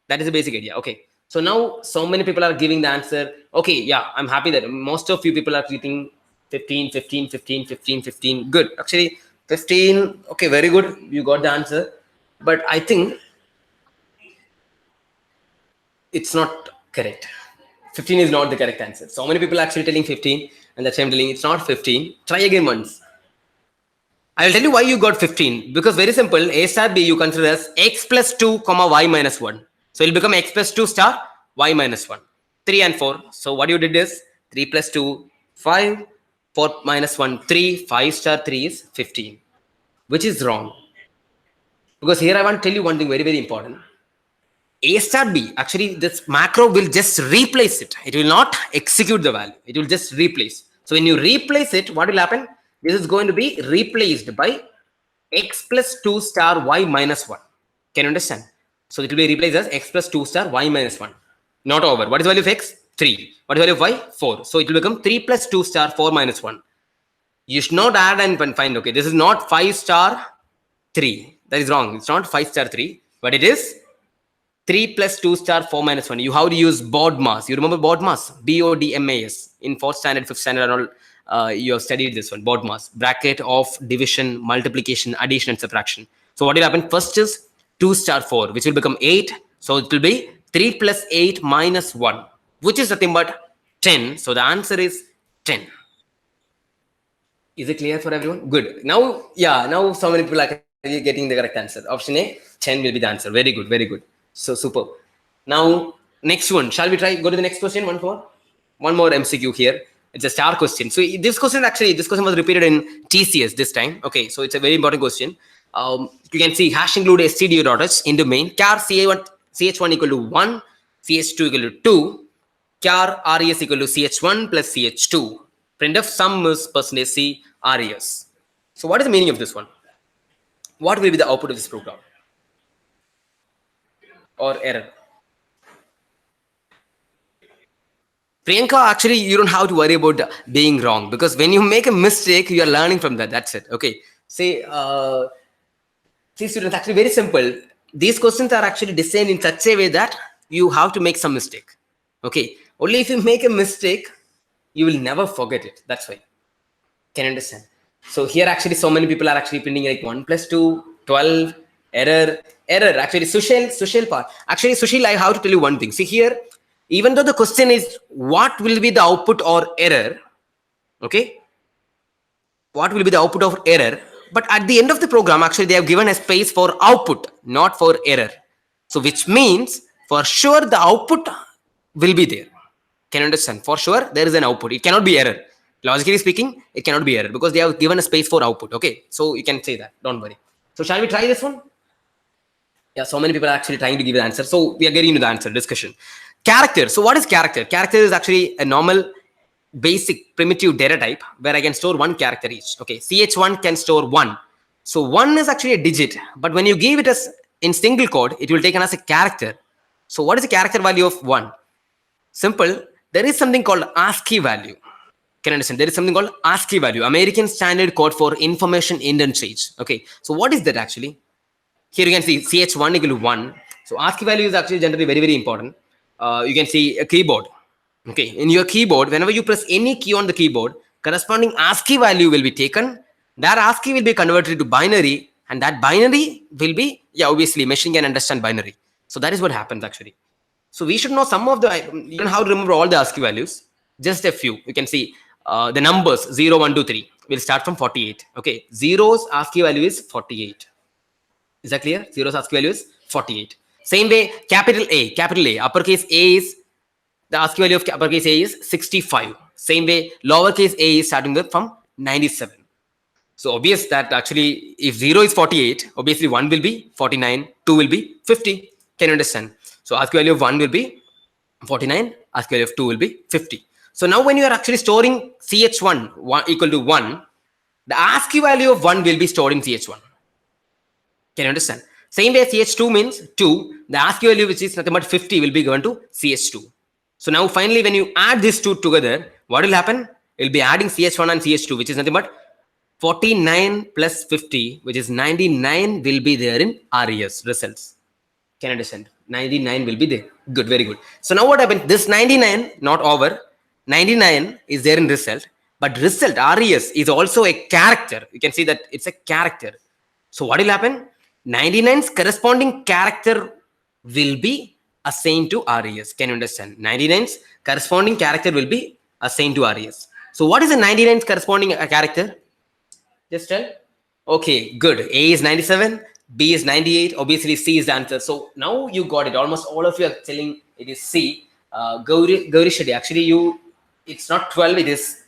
Speaker 1: That is the basic idea. Okay. So now so many people are giving the answer. Okay, yeah, I'm happy that most of you people are getting 15, 15, 15, 15, 15. Good. Actually, 15. Okay, very good. You got the answer. But I think it's not correct. 15 is not the correct answer. So many people are actually telling 15, and that's why I'm telling it's not 15. Try again once. I will tell you why you got 15. Because very simple, A star B you consider as x plus 2 comma y minus 1. So it will become x plus 2 star y minus 1. 3 and 4. So what you did is 3 plus 2, 5. 4 minus 1, 3. 5 star 3 is 15. Which is wrong. Because here I want to tell you one thing very, very important. A star B, actually this macro will just replace it. It will not execute the value. It will just replace. So when you replace it, what will happen? This is going to be replaced by x plus 2 star y minus 1. Can you understand? So it will be replaced as x plus 2 star y minus 1. Not over. What is the value of x? 3. What is the value of y? 4. So it will become 3 plus 2 star 4 minus 1. You should not add and find, okay, this is not 5 star 3. That is wrong. It's not 5 star 3, but it is 3 plus 2 star 4 minus 1. You have to use BODMAS. You remember BODMAS? BODMAS. In 4th standard, 5th standard, and all. you have studied this one, BODMAS, bracket of division, multiplication, addition, and subtraction. So what will happen? First is 2 star 4, which will become 8. So it will be 3 plus 8 minus 1, which is nothing but 10. So the answer is 10. Is it clear for everyone? Good. Now, yeah, now so many people are getting the correct answer. Option A, 10 will be the answer. Very good, very good. So super. Now, next one. Shall we try? Go to the next question. One more MCQ here. It's a star question. So this question was repeated in TCS this time. Okay, so it's a very important question. You can see hash include stdio.h in domain char ch1 equal to 1, ch2 equal to 2, char res equal to ch1 plus ch2. Printf sum is percentage c res. So what is the meaning of this one? What will be the output of this program? Or error? Priyanka, actually, you don't have to worry about being wrong, because when you make a mistake, you are learning from that. That's it. Okay. See, students, actually very simple. These questions are actually designed in such a way that you have to make some mistake. Okay. Only if you make a mistake, you will never forget it. That's why. Can you understand? So here actually so many people are actually printing like 1 plus 2, 12, error. Actually, Sushil part. Actually, Sushil, I have to tell you one thing. See here, even though the question is what will be the output or error, okay? What will be the output of error? But at the end of the program, actually, they have given a space for output, not for error. So which means for sure the output will be there. Can you understand? For sure, there is an output. It cannot be error. Logically speaking, it cannot be error because they have given a space for output. Okay, so you can say that. Don't worry. So shall we try this one? Yeah, so many people are actually trying to give the answer. So we are getting into the answer discussion. Character. So what is character? Character is actually a normal basic primitive data type where I can store one character each. Okay, ch1 can store 1. So 1 is actually a digit, but when you give it as in single code, it will take as a character. So what is the character value of 1? Simple. There is something called Ascii value. Can you understand? There is something called Ascii value, American Standard Code for Information Interchange. Okay, so what is that actually? Here you can see ch1 equal to 1. So Ascii value is actually generally very, very important. You can see a keyboard. Okay, in your keyboard, whenever you press any key on the keyboard, corresponding Ascii value will be taken. That Ascii will be converted to binary, and that binary will be, yeah, obviously machine can understand binary. So that is what happens actually. So we should know some of the, you don't have to remember all the Ascii values, just a few. You can see the numbers 0, 1, 2, 3 will start from 48. Okay, zeros Ascii value is 48. Is that clear? Zeros Ascii value is 48. Same way, capital A, uppercase A is, the Ascii value of uppercase A is 65. Same way, lowercase a is starting from 97. So obvious that actually if 0 is 48, obviously 1 will be 49, 2 will be 50. Can you understand? So Ascii value of 1 will be 49, Ascii value of 2 will be 50. So now when you are actually storing ch1 equal to 1, the Ascii value of 1 will be stored in ch1. Can you understand? Same way ch2 means 2, the Ascii value which is nothing but 50 will be given to ch2. So now finally when you add these two together, what will happen? It will be adding ch1 and ch2, which is nothing but 49 plus 50, which is 99 will be there in res results. Can you understand? 99 will be there. Good, very good. So now what happened? This 99 not over. 99 is there in result, but result res is also a character. You can see that it's a character. So what will happen? 99's corresponding character will be assigned to res. Can you understand? 99's corresponding character will be assigned to res. So what is the 99's corresponding character? Just tell. Okay, good. A is 97, B is 98. Obviously, C is the answer. So now you got it. Almost all of you are telling it is C. Gauri Shetty, actually it's not 12, it is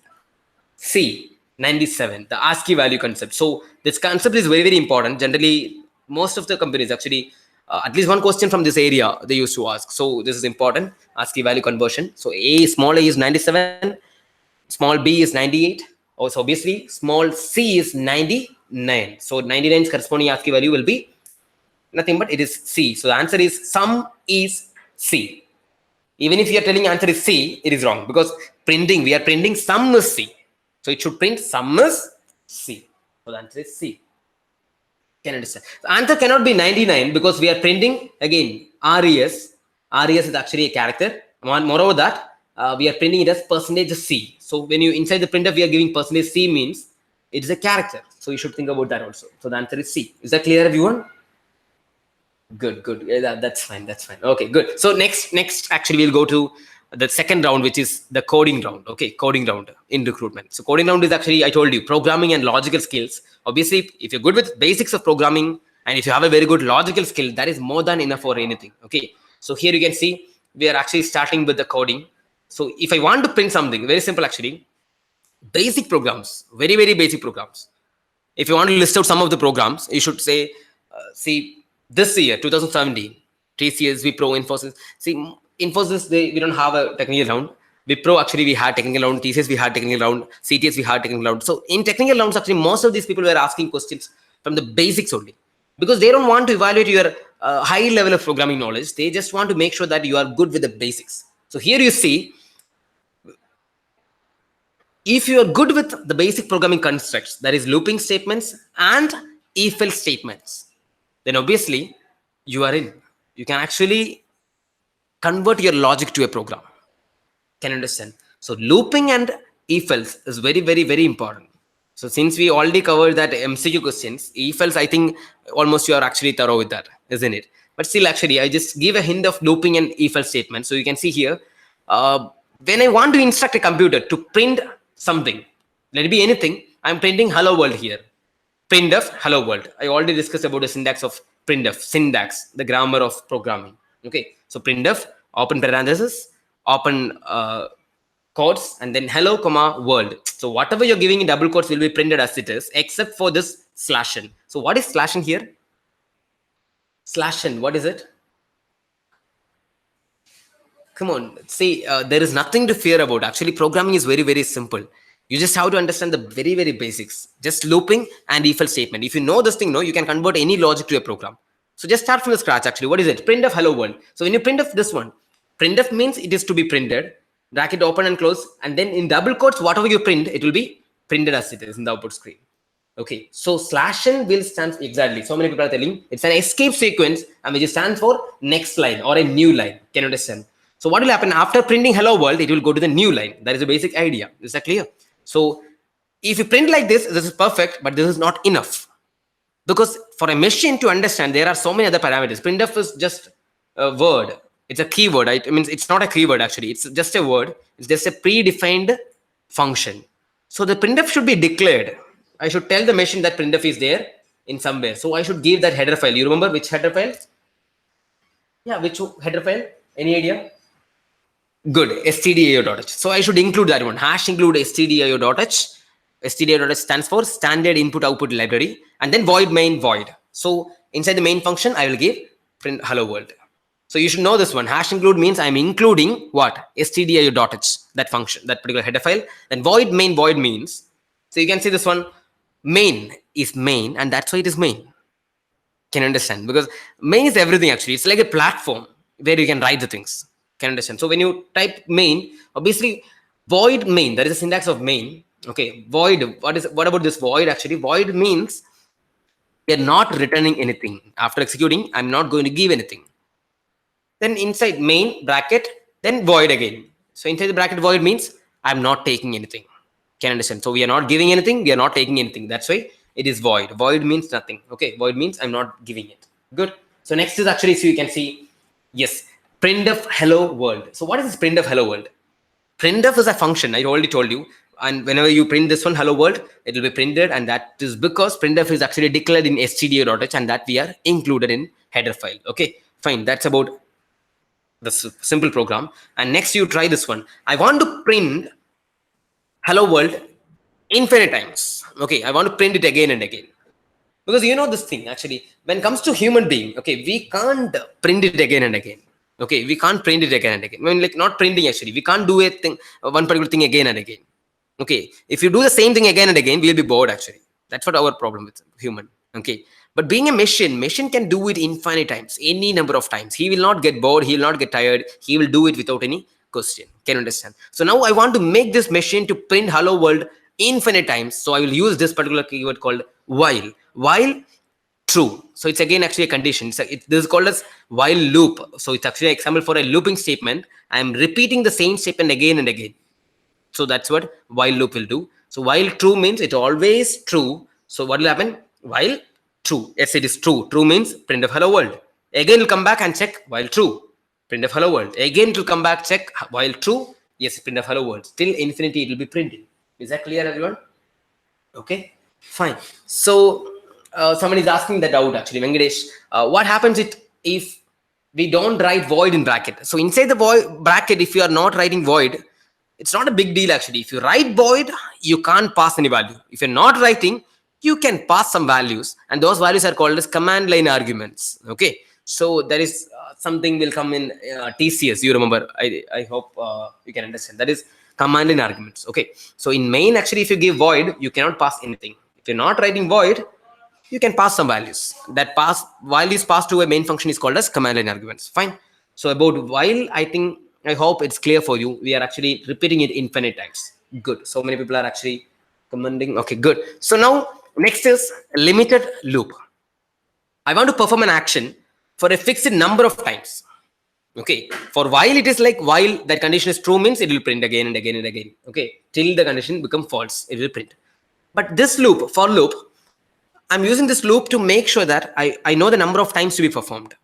Speaker 1: C, 97, the Ascii value concept. So this concept is very, very important. Generally, most of the companies actually, at least one question from this area they used to ask. So this is important, Ascii value conversion. So small a is 97, small b is 98. Also, obviously, small c is 99. So 99's corresponding Ascii value will be nothing but it is C. So the answer is sum is C. Even if you are telling answer is C, it is wrong because we are printing sum is C. So it should print sum is C. So the answer is C. Can you understand? The answer cannot be 99 because we are printing again res. Res is actually a character. Moreover that we are printing it as %C. So when you inside the printf, we are giving %C means it is a character. So you should think about that also. So the answer is C. Is that clear, everyone? Good. Yeah, that's fine. Okay, good. So next, actually, we'll go to the second round, which is the coding round. Okay, coding round in recruitment. So coding round is actually, I told you, programming and logical skills. Obviously, if you're good with basics of programming and if you have a very good logical skill, that is more than enough for anything. Okay, so here you can see we are actually starting with the coding. So if I want to print something, very simple actually, basic programs, very basic programs. If you want to list out some of the programs, you should say, see, this year 2017, TCS, Wipro, Infosys. See, Infosys, we don't have a technical round. Wipro, actually, we had technical round. TCS, we had technical round. CTS, we had technical round. So in technical rounds, actually, most of these people were asking questions from the basics only, because they don't want to evaluate your high level of programming knowledge. They just want to make sure that you are good with the basics. So here you see, if you are good with the basic programming constructs, that is looping statements and if-else statements, then obviously you are in. You can actually convert your logic to a program. Can you understand? So looping and if-else is very important. So since we already covered that MCQ questions, if-else, I think almost you are actually thorough with that, isn't it? But still, actually, I just give a hint of looping and if-else statement. So you can see here, when I want to instruct a computer to print something, let it be anything, I'm printing hello world here. Printf hello world. I already discussed about the syntax of printf, syntax, the grammar of programming. Okay, so printf, open parenthesis, open quotes, and then hello comma world. So whatever you're giving in double quotes will be printed as it is, except for this /n. So what is /n here? /n, what is it? Come on, see, there is nothing to fear about. Actually, programming is very simple. You just have to understand the very basics. Just looping and if-else statement. If you know this thing, you can convert any logic to a program. So just start from the scratch. Actually, what is it? Printf hello world. So when you printf this one, printf means it is to be printed. Bracket open and close, and then in double quotes, whatever you print, it will be printed as it is in the output screen. Okay, so /n will stand exactly. So many people are telling it's an escape sequence, and which stands for next line or a new line. Can you understand? So what will happen after printing hello world? It will go to the new line. That is the basic idea. Is that clear? So if you print like this is perfect, but this is not enough, because for a machine to understand, there are so many other parameters. Printf is just a word. It's a keyword. I mean, it's not a keyword actually. It's just a word. It's just a predefined function. So the printf should be declared. I should tell the machine that printf is there in somewhere. So I should give that header file. You remember which header file? Yeah, which header file? Any idea? Good, stdio.h. So I should include that one. Hash include stdio.h. stdio.h stands for standard input output library, and then void main void. So inside the main function, I will give print hello world. So you should know this one. Hash include means I'm including what? stdio.h, that function, that particular header file. Then void main void means, so you can see this one, main is main, and that's why it is main. Can you understand? Because main is everything actually. It's like a platform where you can write the things. Can you understand? So when you type main, obviously void main, that is the syntax of main. Okay, void, what about this void actually? Void means we are not returning anything. After executing, I'm not going to give anything. Then inside main bracket, then void again. So inside the bracket void means I'm not taking anything. Can you understand? So we are not giving anything, we are not taking anything. That's why it is void. Void means nothing. Okay, void means I'm not giving it. Good. So next is actually, so you can see, yes, printf hello world. So what is this printf hello world? Printf is a function. I already told you. And whenever you print this one hello world, it will be printed, and that is because printf is actually declared in stdio.h, and that we are included in header file. Okay, fine. That's about the simple program. And next you try this one. I want to print hello world infinite times. Okay, I want to print it again and again, because you know this thing actually, when it comes to human being, okay, we can't print it again and again. Okay, we can't print it again and again. I mean, like, not printing actually, we can't do a thing, one particular thing again and again. Okay, if you do the same thing again and again, we'll be bored actually. That's what our problem with human. Okay, but being a machine can do it infinite times, any number of times. He will not get bored, he will not get tired, he will do it without any question. Can you understand? So now I want to make this machine to print hello world infinite times. So I will use this particular keyword called while. While true. So it's again actually a condition. This is called as while loop. So it's actually an example for a looping statement. I am repeating the same statement again and again. So that's what while loop will do. So while true means it's always true. So what will happen? While true. Yes, it is true. True means print of hello world. Again, it'll come back and check while true. Print of hello world. Again, it will come back, check while true. Yes, print of hello world. Till infinity, it will be printed. Is that clear, everyone? Okay, fine. So someone is asking that out actually, Venkatesh. What happens if we don't write void in bracket? So inside the void bracket, if you are not writing void, it's not a big deal actually. If you write void, you can't pass any value. If you're not writing, you can pass some values, and those values are called as command line arguments. Okay, so there is something will come in TCS. You remember? I hope you can understand. That is command line arguments. Okay, so in main actually, if you give void, you cannot pass anything. If you're not writing void, you can pass some values. That pass values passed to a main function is called as command line arguments. Fine. So about while, I hope it's clear for you. We are actually repeating it infinite times. Good. So many people are actually commenting. Okay, good. So now next is limited loop. I want to perform an action for a fixed number of times. Okay, for while it is like while that condition is true means it will print again and again and again. Okay, till the condition become false, it will print. But this loop, for loop, I'm using this loop to make sure that I know the number of times to be performed.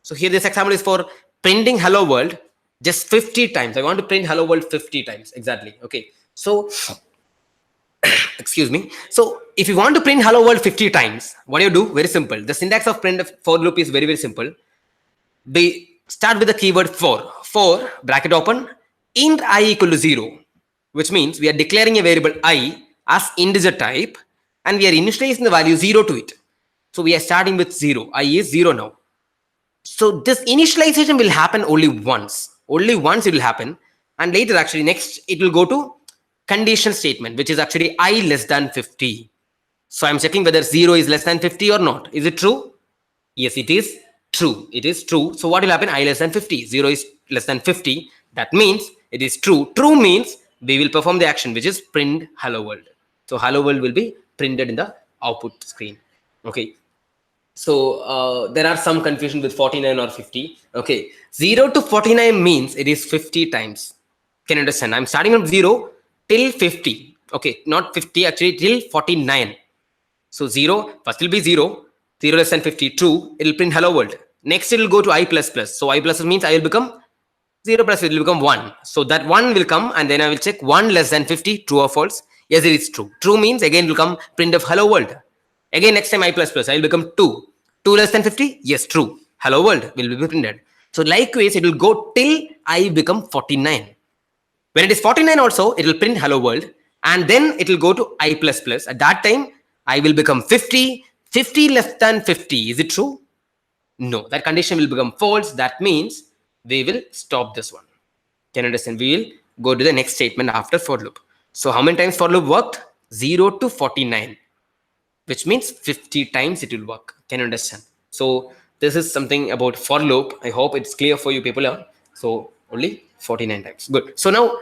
Speaker 1: So here this example is for printing hello world just 50 times. I want to print hello world 50 times exactly. Okay, so excuse me. So if you want to print hello world 50 times, what do you do? Very simple. The syntax of print for loop is very, very simple. We start with the keyword for bracket open int I equal to 0, which means we are declaring a variable I as integer type and we are initializing the value 0 to it. So we are starting with 0. I is 0 now. So this initialization will happen only once. Only once it will happen, and later actually next it will go to condition statement, which is actually I less than 50. So I'm checking whether 0 is less than 50 or not. Is it true? Yes, it is true. It is true. So what will happen? I less than 50. 0 is less than 50. That means it is true. True means we will perform the action, which is print hello world. So hello world will be printed in the output screen. Okay. So there are some confusion with 49 or 50. Okay, 0 to 49 means it is 50 times. Can you understand? I'm starting from 0 till 50. Okay, not 50 actually, till 49. So 0 first will be 0, 0 less than 50, true. It will print hello world. Next it will go to I plus plus. So I plus means I will become 0 plus it will become 1. So that 1 will come and then I will check 1 less than 50, true or false. Yes, it is true. True means again it will come print of hello world. Again next time I plus plus, I will become 2. 2 less than 50? Yes, true. Hello world will be printed. So likewise, it will go till I become 49. When it is 49 also, it will print hello world. And then it will go to I plus plus. At that time, I will become 50. 50 less than 50. Is it true? No. That condition will become false. That means we will stop this one. Can you understand? We will go to the next statement after for loop. So how many times for loop worked? 0 to 49. Which means 50 times it will work. Can you understand? So this is something about for loop. I hope it's clear for you people. So only 49 times. Good. So now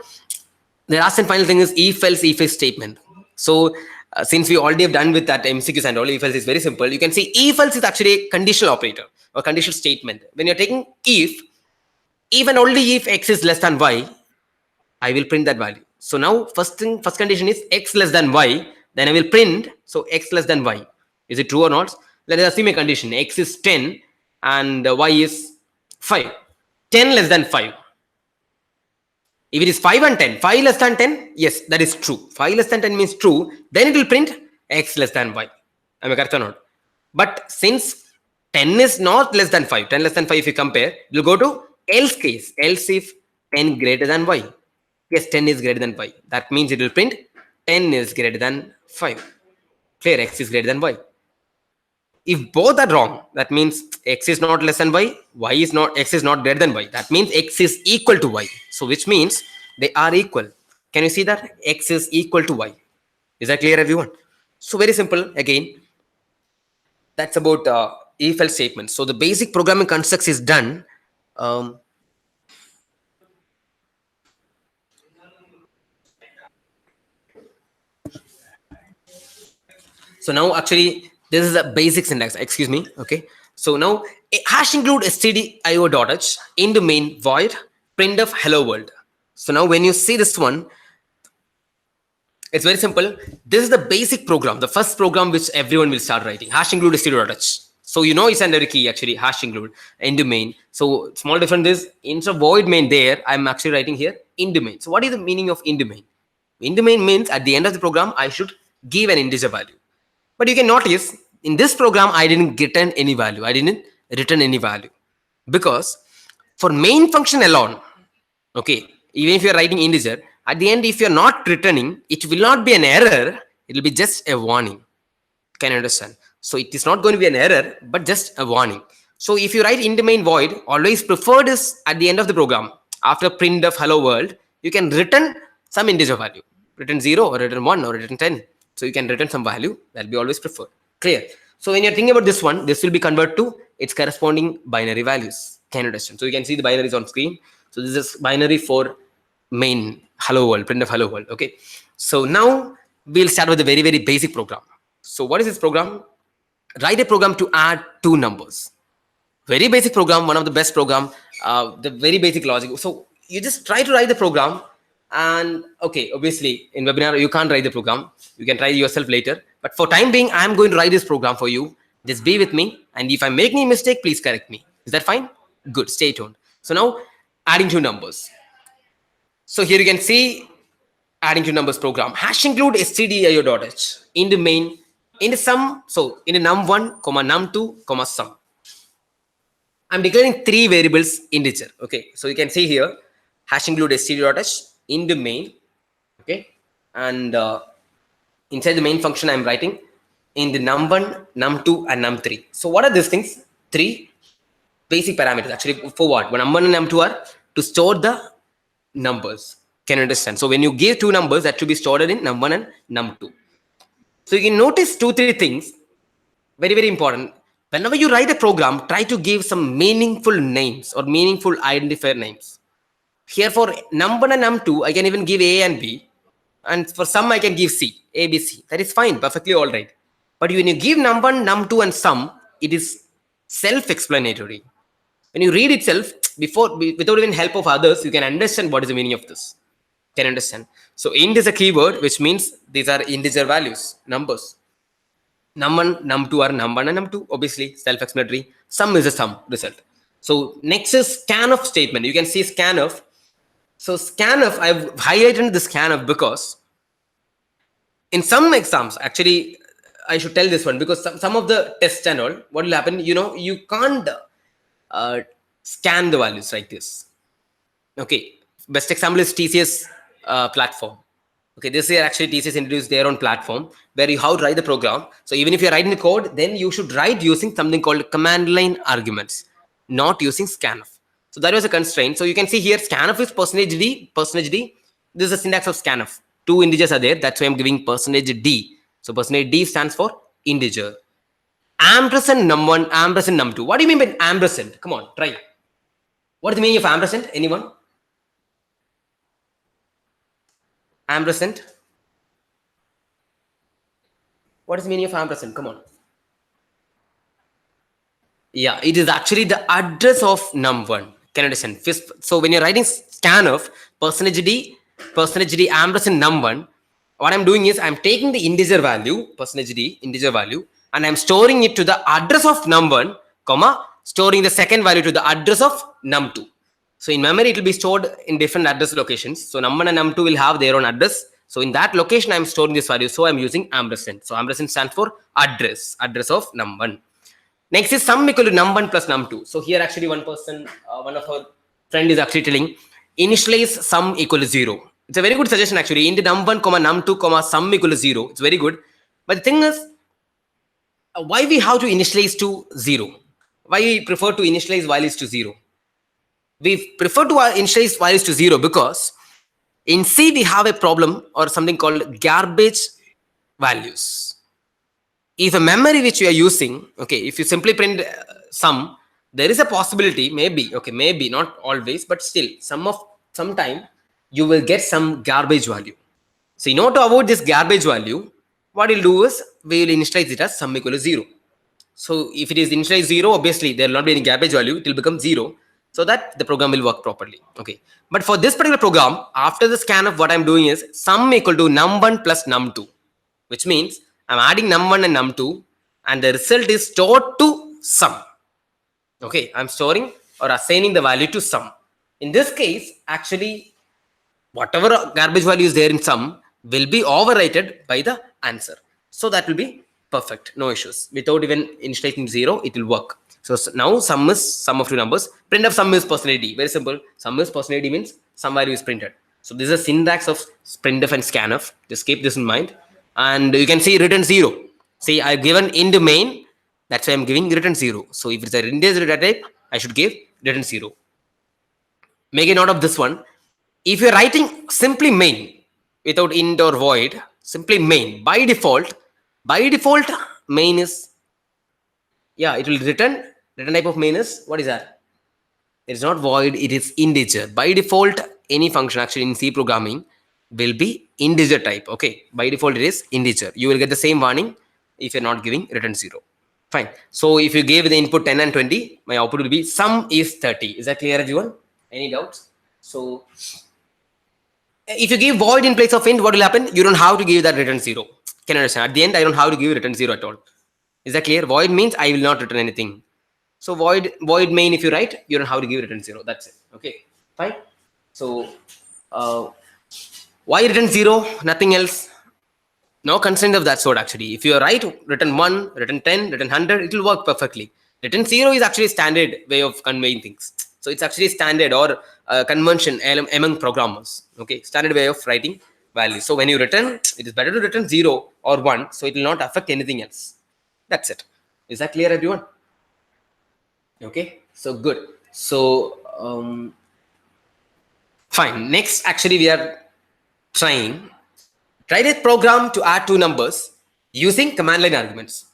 Speaker 1: the last and final thing is if else statement. So since we already have done with that MCQs and all, if else is very simple. You can see if else is actually a conditional operator or conditional statement. When you're taking if and only if x is less than y, I will print that value. So now first condition is x less than y, then I will print so x less than y. Is it true or not? Let us assume a condition x is 10 and y is 5. 10 less than 5. If it is 5 and 10, 5 less than 10, yes, that is true. 5 less than 10 means true. Then it will print x less than y. Am I correct or not? But since 10 is not less than 5, 10 less than 5 if you compare, it will go to else case. Else if 10 greater than y. Yes, 10 is greater than y. That means it will print 10 is greater than 5. Clear, x is greater than y. If both are wrong, that means x is not less than y, x is not greater than y. That means x is equal to y. So which means they are equal. Can you see that? X is equal to y. Is that clear, everyone? So very simple again. That's about if else statements. So the basic programming constructs is done. So now actually This is the basic syntax. Excuse me. Okay. So now hash include stdio.h in the main void printf hello world. So now when you see this one, it's very simple. This is the basic program, the first program which everyone will start writing. Hash include stdio.h. So you know it's under a key actually, hash include in the main. So small difference is instead of void main there, I'm actually writing here in the main. So what is the meaning of in the main? In the main means at the end of the program, I should give an integer value. But you can notice in this program, I didn't return any value. I didn't return any value because for main function alone, okay, even if you're writing integer, at the end, if you're not returning, it will not be an error. It will be just a warning. Can you understand? So it is not going to be an error, but just a warning. So if you write in the main void, always preferred is at the end of the program, after print of hello world, you can return some integer value. Return 0 or return 1 or return 10. So you can return some value. That will be always preferred. Clear? So when you're thinking about this one, this will be converted to its corresponding binary values. Can you understand? So you can see the binaries on screen. So this is binary for main hello world, print of hello world. Okay. So now we'll start with a very, very basic program. So what is this program? Write a program to add two numbers. Very basic program, one of the best program, the very basic logic. So you just try to write the program, and okay, obviously in webinar you can't write the program. You can try yourself later. But for time being, I'm going to write this program for you. Just be with me, and if I make any mistake, please correct me. Is that fine? Good. Stay tuned. So now adding two numbers. So here you can see adding two numbers program. Hash include stdio.h in the main, in the sum. So in the num1, num2, sum. I'm declaring three variables integer. Okay. So you can see here hash include stdio.h in the main. Okay. And inside the main function, I'm writing in the num1, num2, and num3. So what are these things? Three basic parameters. Actually, for what? When num1 and num2 are to store the numbers. Can you understand? So when you give two numbers, that should be stored in num1 and num2. So you can notice 2-3 things. Very, very important. Whenever you write a program, try to give some meaningful names or meaningful identifier names. Here for num1 and num2, I can even give A and B. And for some, I can give C, A, B, C. That is fine, perfectly all right. But when you give num1, num2, and sum, it is self-explanatory. When you read itself, without even help of others, you can understand what is the meaning of this. Can understand? So int is a keyword, which means these are integer values, numbers. Num1, num2 are num1 and num2, obviously self-explanatory. Sum is a sum result. So next is scanf statement. You can see scanf. So scanf, I've highlighted the scanf because in some exams, actually, I should tell this one because some of the tests and all, what will happen, you can't scan the values like this. Okay, best example is TCS platform. Okay, this year actually TCS introduced their own platform where you how to write the program. So even if you're writing the code, then you should write using something called command line arguments, not using scanf. So that was a constraint. So you can see here scanf is %d. This is the syntax of scanf. Two integers are there. That's why I'm giving %d. So %d stands for integer. Ampersand num1, ampersand num2. What do you mean by ampersand? Come on, try. What is the meaning of ampersand? Anyone? Ampersand. What is the meaning of ampersand? Come on. Yeah, it is actually the address of num1. Can you understand? So when you're writing scanf, %d, ampersand num1, what I'm doing is I'm taking the integer value, %d, integer value, and I'm storing it to the address of num1, storing the second value to the address of num2. So in memory, it will be stored in different address locations. So num1 and num2 will have their own address. So in that location, I'm storing this value. So I'm using ampersand. So ampersand stands for address of num1. Next is sum equal to num1 plus num2. So here actually one of our friend is actually telling initialize sum equal to 0. It's a very good suggestion actually. In the num1, num2, sum equal to 0. It's very good. But the thing is, why we have to initialize to 0? Why we prefer to initialize values to 0? We prefer to initialize values to 0 because in C we have a problem or something called garbage values. If a memory which you are using, okay, if you simply print sum, there is a possibility, maybe, okay, maybe not always, but still sometime you will get some garbage value. So in order to avoid this garbage value, what we'll do is we will initialize it as sum equal to 0. So if it is initialized 0, obviously there will not be any garbage value. It will become 0, so that the program will work properly. Okay. But for this particular program, after the scanf, what I'm doing is sum equal to num1 plus num2, which means I'm adding num1 and num2, and the result is stored to sum. Okay, I'm storing or assigning the value to sum. In this case, actually, whatever garbage value is there in sum will be overwritten by the answer. So that will be perfect, no issues. Without even initializing 0, it will work. So now sum is sum of two numbers. Print of sum is %, very simple. Sum is %, means some value is printed. So this is a syntax of printf and scanf. Just keep this in mind. And you can see return 0. See, I've given int main. That's why I'm giving return 0. So if it's a integer data type, I should give return 0. Make a note of this one. If you're writing simply main without int or void, simply main, by default main is, it will return type of main is, what is that? It's not void, it is integer. By default, any function actually in C programming will be integer type. Okay, by default it is integer. You will get the same warning if you're not giving return 0. Fine. So if you gave the input 10 and 20, my output will be sum is 30. Is that clear, everyone? Any doubts? So if you give void in place of int, what will happen? You don't have to give that return 0. Can you understand? At the end, I don't have to give return 0 at all. Is that clear? Void means I will not return anything. So void main, if you write, you don't have to give return 0. That's it. Okay, fine. So why return 0? Nothing else. No constraint of that sort actually. If you write return 1, return 10, return 100, it will work perfectly. Return 0 is actually standard way of conveying things. So it's actually standard or convention among programmers. Okay, standard way of writing values. So when you return, it is better to return 0 or 1, so it will not affect anything else. That's it. Is that clear, everyone? Okay, so good. So fine. Next, actually, we are trying. Write a program to add two numbers using command line arguments.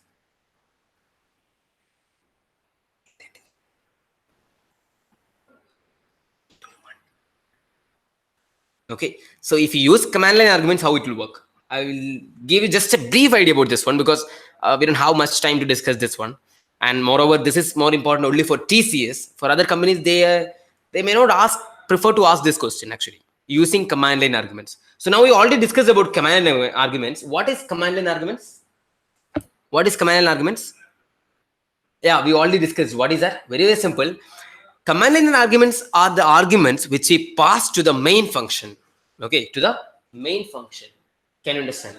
Speaker 1: Okay, so if you use command line arguments, how it will work? I will give you just a brief idea about this one because we don't have much time to discuss this one. And moreover, this is more important only for TCS. For other companies, they may not prefer to ask this question actually, using command line arguments. So now we already discussed about command line arguments. What is command line arguments? What is command line arguments? Yeah, we already discussed. What is that? Very, very simple. Command line arguments are the arguments which we pass to the main function. Okay, to the main function. Can you understand?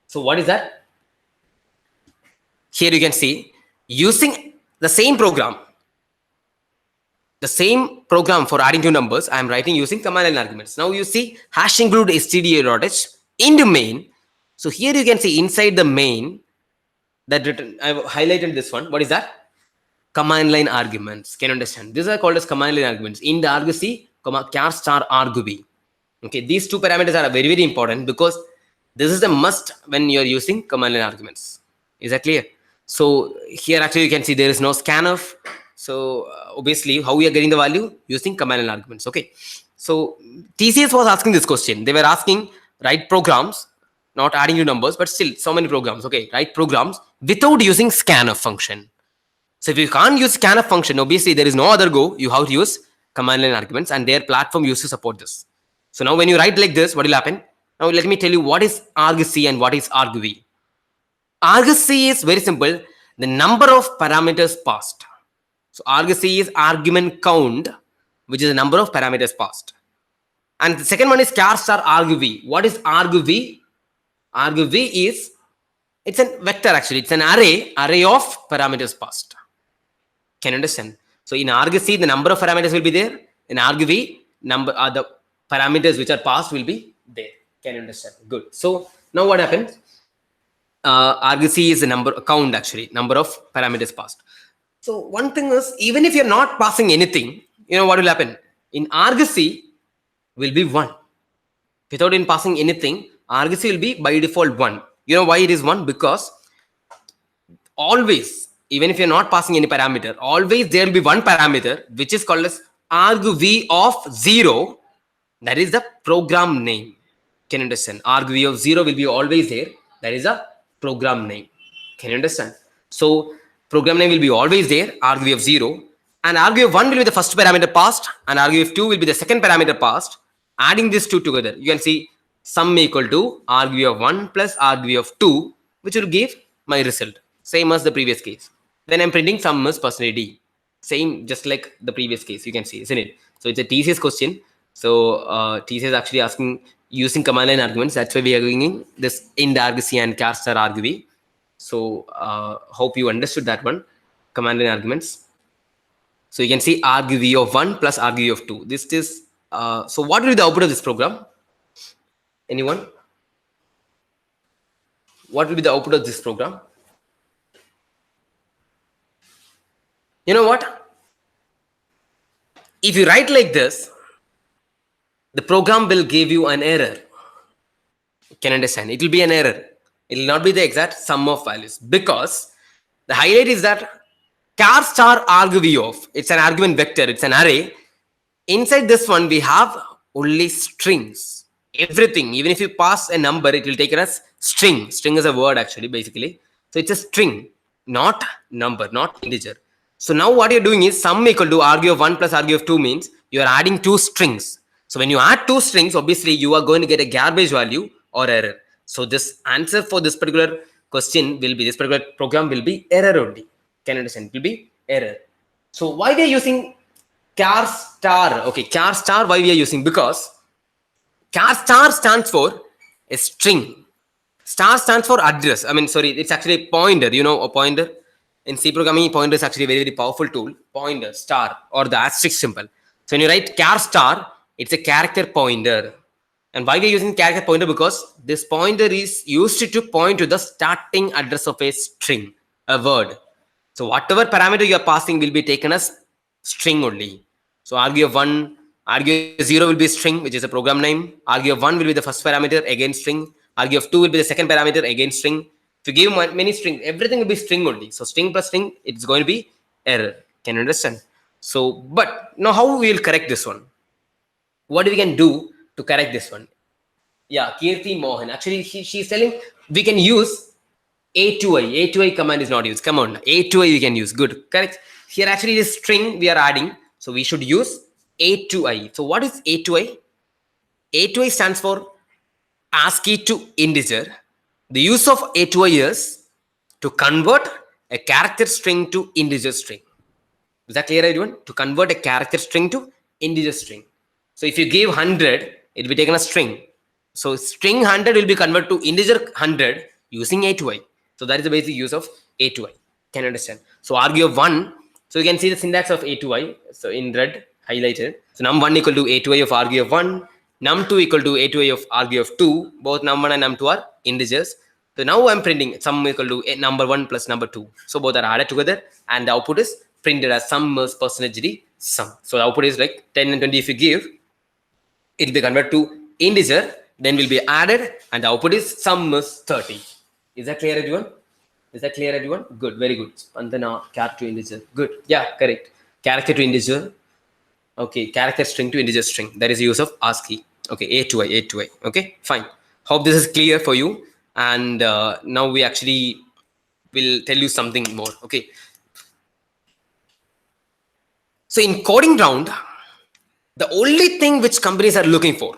Speaker 1: So what is that? Here you can see using the same program for adding two numbers, I am writing using command line arguments. Now you see hash include std.h into main. So here you can see inside the main that written, I've highlighted this one. What is that? Command line arguments. Can you understand? These are called as command line arguments. In the argc, char star argv. Okay, these two parameters are very, very important because this is a must when you are using command line arguments. Is that clear? So here actually you can see there is no scanf. So obviously how we are getting the value? Using command line arguments. Okay. So TCS was asking this question. They were asking write programs, not adding new numbers, but still so many programs. Okay, write programs without using scanf function. So if you can't use scanf function, obviously there is no other go. You have to use command line arguments, and their platform used to support this. So now when you write like this, what will happen? Now let me tell you what is argc and what is argv. Argc is very simple. The number of parameters passed. So argc is argument count, which is the number of parameters passed. And the second one is char star argv. What is argv? Argv is, it's a vector actually. It's an array of parameters passed. Can you understand? So in argc, the number of parameters will be there. In argv, the parameters which are passed will be there. Can you understand? Good. So now what happens? Argc is the count actually, number of parameters passed. So one thing is, even if you're not passing anything, you know what will happen? In argc will be 1. Without in passing anything, argc will be by default 1. You know why it is 1? Because always, even if you're not passing any parameter, always there will be one parameter which is called as argv of 0. That is the program name. Can you understand? Argv of 0 will be always there. That is a program name. Can you understand? So program name will be always there, argue of 0, and argue of 1 will be the first parameter passed, and argue of 2 will be the second parameter passed. Adding these two together, you can see sum equal to argue of 1 plus argue of 2, which will give my result, same as the previous case. Then I'm printing sum is percentage D, same just like the previous case, you can see, isn't it? So it's a TCS question. So TCS is actually asking using command line arguments. That's why we are doing this int argc and char star argv. So hope you understood that one, command line arguments. So you can see argv of 1 plus argv of 2. This is so what will be the output of this program? Anyone? What will be the output of this program? You know what? If you write like this, the program will give you an error. You can understand? It will be an error. It will not be the exact sum of values, because the highlight is that char star argv of, it's an argument vector, it's an array. Inside this one, we have only strings. Everything, even if you pass a number, it will take it as string. String is a word actually, basically. So it's a string, not number, not integer. So now what you're doing is sum equal to argue of 1 plus argue of 2 means you are adding two strings. So when you add two strings, obviously you are going to get a garbage value or error. So this answer for this particular question will be, this particular program will be error only. Can you understand? It will be error. So why we are using char star? Okay, char star, why we are using? Because char star stands for a string. Star stands for address. I mean, sorry, it's actually a pointer. You know, a pointer. In C programming, pointer is actually a very, very powerful tool. Pointer, star, or the asterisk symbol. So when you write char star, it's a character pointer. And why we are using character pointer? Because this pointer is used to point to the starting address of a string, a word. So whatever parameter you are passing will be taken as string only. So argue of 1, argue of 0 will be string, which is a program name. Argue of 1 will be the first parameter, again string. Argue of 2 will be the second parameter, again string. If you give many strings, everything will be string only. So string plus string, it's going to be error. Can you understand? So, but now how we will correct this one? What we can do to correct this one? Yeah, Kirti Mohan. Actually, she's telling we can use A2I. A2I command is not used. Come on, A2I we can use. Good, correct. Here actually this string we are adding. So we should use A2I. So what is A2I? A2I stands for ASCII to integer. The use of A2I is to convert a character string to integer string. Is that clear, everyone? To convert a character string to integer string. So if you give 100, it will be taken as string. So string 100 will be converted to integer 100 using A2I. So that is the basic use of A2I. Can you understand? So argue of 1. So you can see the syntax of A2I. So in red, highlighted. So num1 equal to A2I of argue of 1. Num2 equal to A2I of argue of 2. Both num1 and num2 are integers. So now I'm printing sum equal to number 1 plus number 2. So both are added together and the output is printed as sum is percentage D sum. So the output is like 10 and 20 if you give. It will be converted to integer, then will be added and the output is sum is 30. Is that clear, everyone? Is that clear, everyone? Good, very good. Spandana, character to integer. Good. Yeah, correct. Character to integer. Okay, character string to integer string. That is the use of ASCII. Okay, A2I, A2I. Okay, fine. Hope this is clear for you. And now we actually will tell you something more. Okay. So in coding round, the only thing which companies are looking for,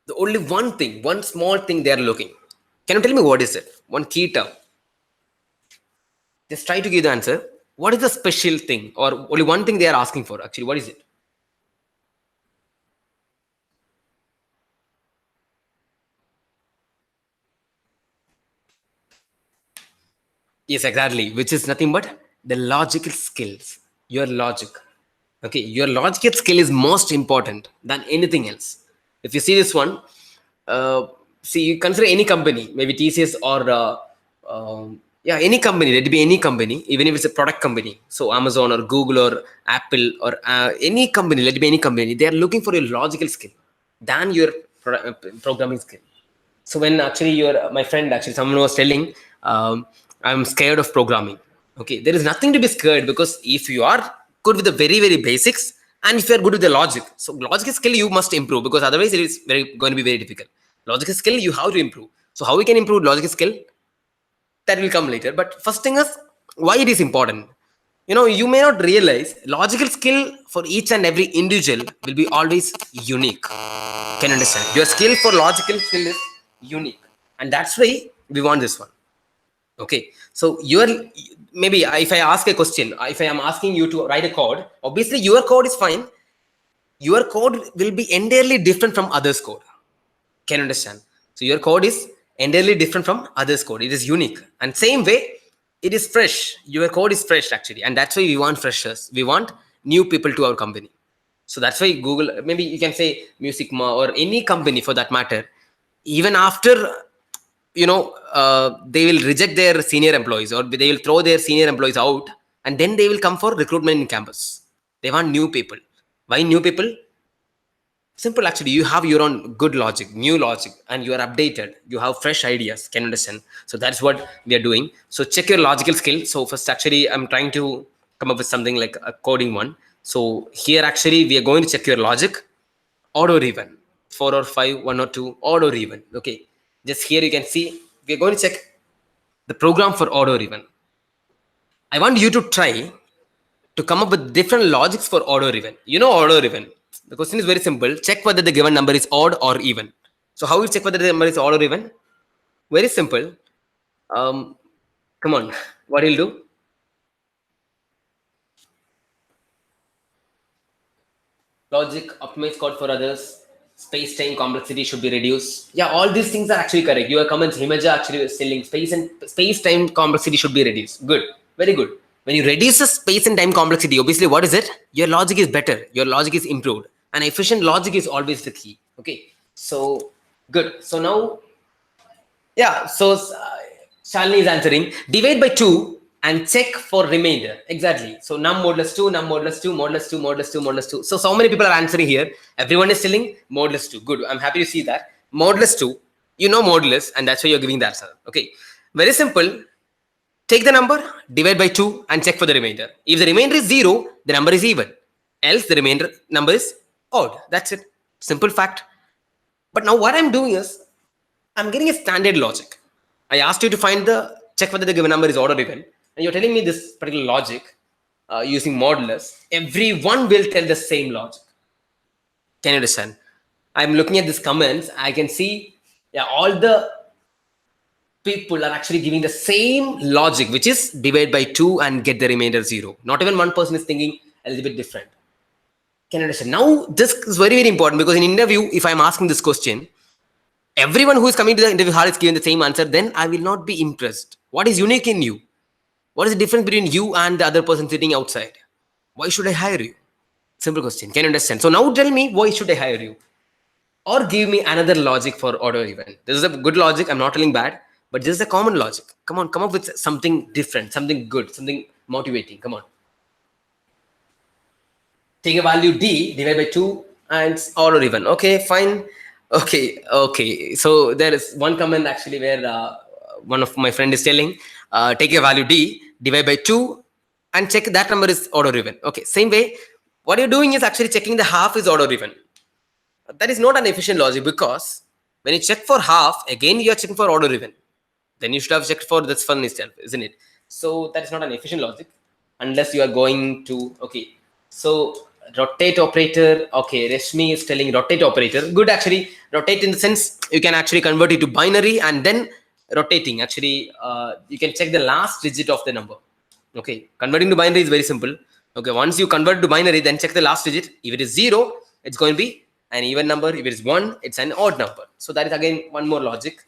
Speaker 1: the only one thing, one small thing they are looking. Can you tell me what is it? One key term. Just try to give the answer. What is the special thing or only one thing they are asking for? Actually, what is it? Yes, exactly. Which is nothing but the logical skills. Your logic. Okay, your logical skill is most important than anything else. If you see this one, see, you consider any company, maybe TCS or yeah, any company. Let it be any company, even if it's a product company. So Amazon or Google or Apple or any company. Let it be any company. They are looking for your logical skill than your programming skill. So when actually my friend, actually someone was telling, I'm scared of programming. Okay, there is nothing to be scared, because if you are good with the very, very basics and if you are good with the logic, so logical skill you must improve, because otherwise it is going to be very difficult. Logical skill you have to improve. So how we can improve logic skill, that will come later. But first thing is, why it is important. You may not realize logical skill for each and every individual will be always unique. Can you understand? Your skill for logical skill is unique, and that's why we want this one. Okay, so maybe if I ask a question, if I am asking you to write a code, obviously your code is fine. Your code will be entirely different from others' code. Can you understand? So your code is entirely different from others' code. It is unique, and same way, it is fresh. Your code is fresh actually, and that's why we want freshers. We want new people to our company. So that's why Google, maybe you can say Musicma or any company for that matter, even after they will reject their senior employees, or they will throw their senior employees out, and then they will come for recruitment in campus. They want new people. Why new people? Simple actually. You have your own good logic, new logic, and you are updated. You have fresh ideas. Can you understand? So that's what we are doing. So check your logical skill. So first, actually, I'm trying to come up with something like a coding one. So here, actually, we are going to check your logic, odd or even, 4 or 5, 1 or 2, odd or even. Okay, just here you can see we are going to check the program for odd or even. I want you to try to come up with different logics for odd or even. Odd or even. The question is very simple. Check whether the given number is odd or even. So how you check whether the number is odd or even? Very simple. Come on. What you'll do? Logic, optimize code for others. Space-time complexity should be reduced. Yeah, all these things are actually correct. Your comments, Himaja actually was telling space-time complexity should be reduced. Good. Very good. When you reduce the space and time complexity, obviously, what is it? Your logic is better. Your logic is improved. And efficient logic is always the key. Okay. So, good. So now, yeah. So, Shalini is answering. Divide by 2 and check for remainder. Exactly. So, num modulus 2, num modulus 2, modulus 2, modulus 2, modulus 2. So many people are answering here. Everyone is telling modulus 2. Good. I'm happy to see that. Modulus 2. Modulus, and that's why you're giving the answer. Okay. Very simple. Take the number, divide by 2 and check for the remainder. If the remainder is 0, the number is even. Else the remainder number is odd. That's it. Simple fact. But now what I'm doing is, I'm getting a standard logic. I asked you to check whether the given number is odd or even. And you're telling me this particular logic using modulus. Everyone will tell the same logic. Can you understand? I'm looking at these comments. I can see all the people are actually giving the same logic, which is divide by 2 and get the remainder 0. Not even one person is thinking a little bit different. Can you understand? Now, this is very, very important, because in interview, if I'm asking this question, everyone who is coming to the interview hall is giving the same answer, then I will not be impressed. What is unique in you? What is the difference between you and the other person sitting outside? Why should I hire you? Simple question. Can you understand? So now tell me, why should I hire you? Or give me another logic for odd or even. This is a good logic. I'm not telling bad, but this is a common logic. Come on, come up with something different, something good, something motivating. Come on. Take a value d, divide by 2, and odd or even. Okay, fine. Okay. So there is one comment actually where one of my friend is telling, take a value d, divide by 2, and check that number is odd or even. Okay, same way. What you're doing is actually checking the half is odd or even. That is not an efficient logic, because when you check for half, again you are checking for odd or even. Then you should have checked for this one itself, isn't it? So that is not an efficient logic, unless you are going to, okay. So rotate operator, okay, Reshmi is telling rotate operator. Good, actually. Rotate in the sense you can actually convert it to binary, and then rotating, actually, you can check the last digit of the number. Okay, converting to binary is very simple. Okay, once you convert to binary, then check the last digit. If it is 0, it's going to be an even number. If it is 1, it's an odd number. So that is again one more logic.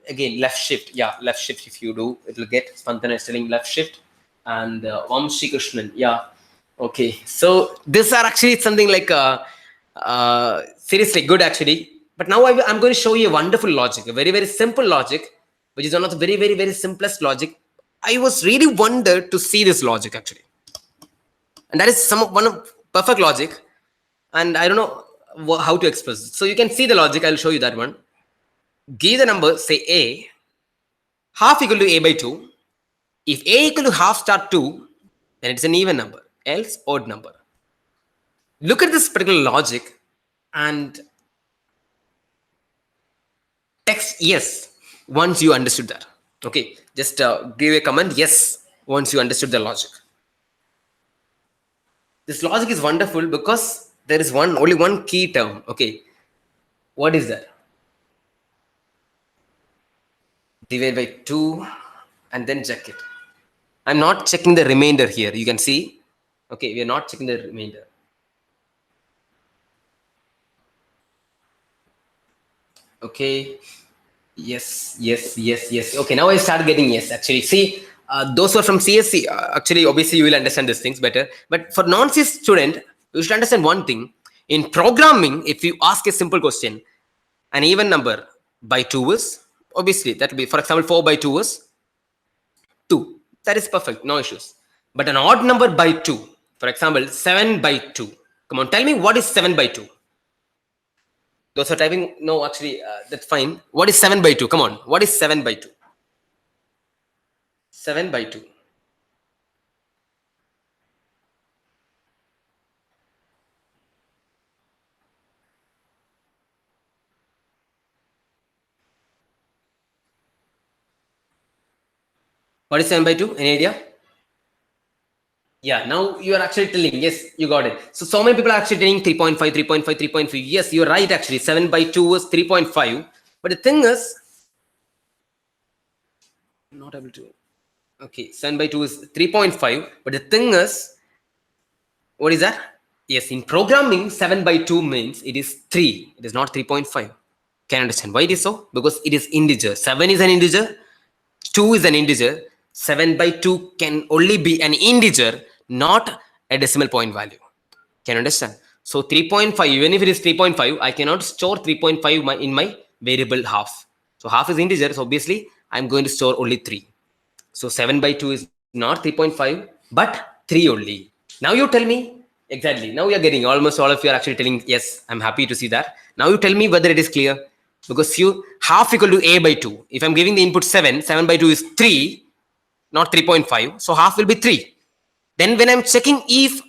Speaker 1: Again, left shift. Yeah, left shift. If you do, it will get. Spantana is telling left shift. And Vamshi Krishnan. Yeah. Okay. So these are actually something like seriously good, actually. But now I'm going to show you a wonderful logic, a very, very simple logic, which is one of the very, very, very simplest logic. I was really wondered to see this logic, actually. And that is one of perfect logic. And I don't know how to express it. So you can see the logic. I'll show you that one. Give the number, say a, half equal to a by 2. If a equal to half star 2, then it's an even number, else odd number. Look at this particular logic and text yes. once you understood that. Okay, just give a comment yes once you understood the logic. This logic is wonderful because there is only one key term. Okay, what is that? Divide by 2 and then check it. I'm not checking the remainder here. You can see. Okay, we are not checking the remainder. Okay. Yes. Okay, now I start getting yes. Actually, see, those who are from CSC, actually, obviously, you will understand these things better. But for non-CS student, you should understand one thing. In programming, if you ask a simple question, an even number by 2 is, obviously, that will be, for example, 4 by 2 is 2. That is perfect, no issues. But an odd number by 2, for example, 7 by 2. Come on, tell me what is 7 by 2? Those are typing, no, actually, that's fine. What is 7 by 2? Come on, what is 7 by 2? 7 by 2. What is 7 by 2? Any idea? Yeah, now you are actually telling, yes, you got it. So many people are actually telling 3.5, 3.5, 3.5. Yes, you're right, actually. 7 by 2 is 3.5. But the thing is, I'm not able to. Okay, 7 by 2 is 3.5. But the thing is, what is that? Yes, in programming, 7 by 2 means it is 3. It is not 3.5. Can you understand why it is so? Because it is integer. 7 is an integer. 2 is an integer. 7 by 2 can only be an integer, not a decimal point value. Can you understand? So 3.5, even if it is 3.5, I cannot store 3.5 in my variable half. So half is integer. So obviously, I'm going to store only 3. So 7 by 2 is not 3.5, but 3 only. Now you tell me exactly. Now we are getting almost all of you are actually telling yes. I'm happy to see that. Now you tell me whether it is clear, because you half equal to a by 2. If I'm giving the input 7, 7 by 2 is 3, not 3.5. So half will be 3. Then when I'm checking if